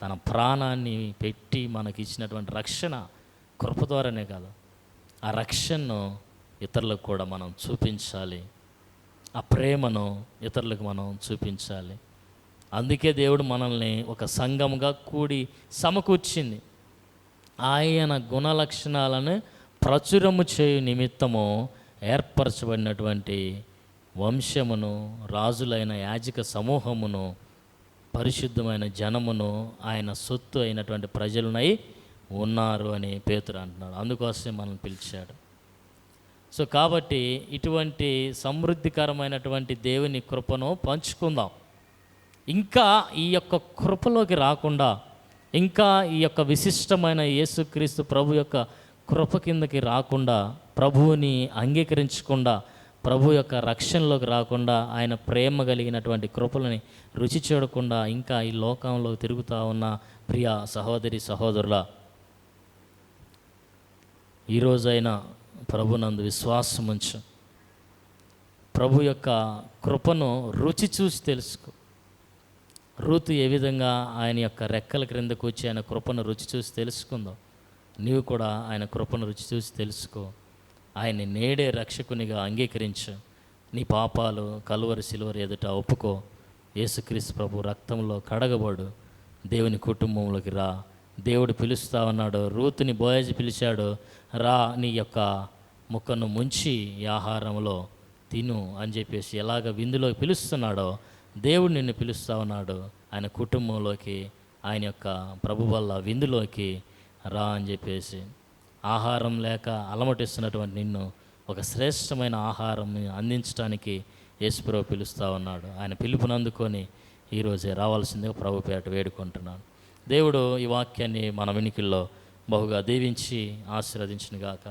తన ప్రాణాన్ని పెట్టి మనకి ఇచ్చినటువంటి రక్షణ కృప ద్వారానే కదా. ఆ రక్షణను ఇతరులకు కూడా మనం చూపించాలి, ఆ ప్రేమను ఇతరులకు మనం చూపించాలి. అందుకే దేవుడు మనల్ని ఒక సంఘముగా కూడి సమకూర్చింది. ఆయన గుణ లక్షణాలను ప్రచురము చేయు నిమిత్తము ఏర్పరచబడినటువంటి వంశమును, రాజులైన యాజక సమూహమును, పరిశుద్ధమైన జనమును, ఆయన సొత్తు అయినటువంటి ప్రజలునై ఉన్నారు అని పేతురు అంటున్నాడు. అందుకోసమే మనల్ని పిలిచాడు. సో కాబట్టి ఇటువంటి సమృద్ధికరమైనటువంటి దేవుని కృపను పంచుకుందాం. ఇంకా ఈ యొక్క కృపలోకి రాకుండా, ఇంకా ఈ యొక్క విశిష్టమైన యేసుక్రీస్తు ప్రభు యొక్క కృప కిందకి రాకుండా, ప్రభువుని అంగీకరించకుండా, ప్రభు యొక్క రక్షణలోకి రాకుండా, ఆయన ప్రేమ కలిగినటువంటి కృపలని రుచి చూడకుండా ఇంకా ఈ లోకంలో తిరుగుతూ ఉన్న ప్రియ సహోదరి సహోదరుల, ఈరోజైనా ప్రభునందు విశ్వాసం ఉంచు. ప్రభు యొక్క కృపను రుచి చూసి తెలుసుకో. రూతు ఏ విధంగా ఆయన యొక్క రెక్కల క్రిందకు వచ్చి ఆయన కృపను రుచి చూసి తెలుసుకుందో, నీవు కూడా ఆయన కృపను రుచి చూసి తెలుసుకో. ఆయన్ని నేడే రక్షకునిగా అంగీకరించు. నీ పాపాలు కలువరి సిలువరి ఎదుట ఒప్పుకో. యేసుక్రీస్తు ప్రభు రక్తంలో కడగబడు. దేవుని కుటుంబంలోకి రా. దేవుడు పిలుస్తా ఉన్నాడు. రూతుని బోయజు పిలిచాడు, రా నీ యొక్క ముక్కను ముంచి ఈ ఆహారంలో తిను అని చెప్పేసి ఎలాగ విందులోకి పిలుస్తున్నాడో దేవుడు నిన్ను పిలుస్తూ ఉన్నాడు. ఆయన కుటుంబంలోకి, ఆయన యొక్క ప్రభు వల్ల విందులోకి రా అని చెప్పేసి, ఆహారం లేక అలమటిస్తున్నటువంటి నిన్ను ఒక శ్రేష్టమైన ఆహారం అందించడానికి యేసుప్రభు పిలుస్తూ ఉన్నాడు. ఆయన పిలుపునందుకొని ఈరోజే రావాల్సిందిగా ప్రభు పేట వేడుకుంటున్నాను. దేవుడు ఈ వాక్యాన్ని మన వినికిల్లో బహుగా దీవించి ఆశీర్వదించును గాక.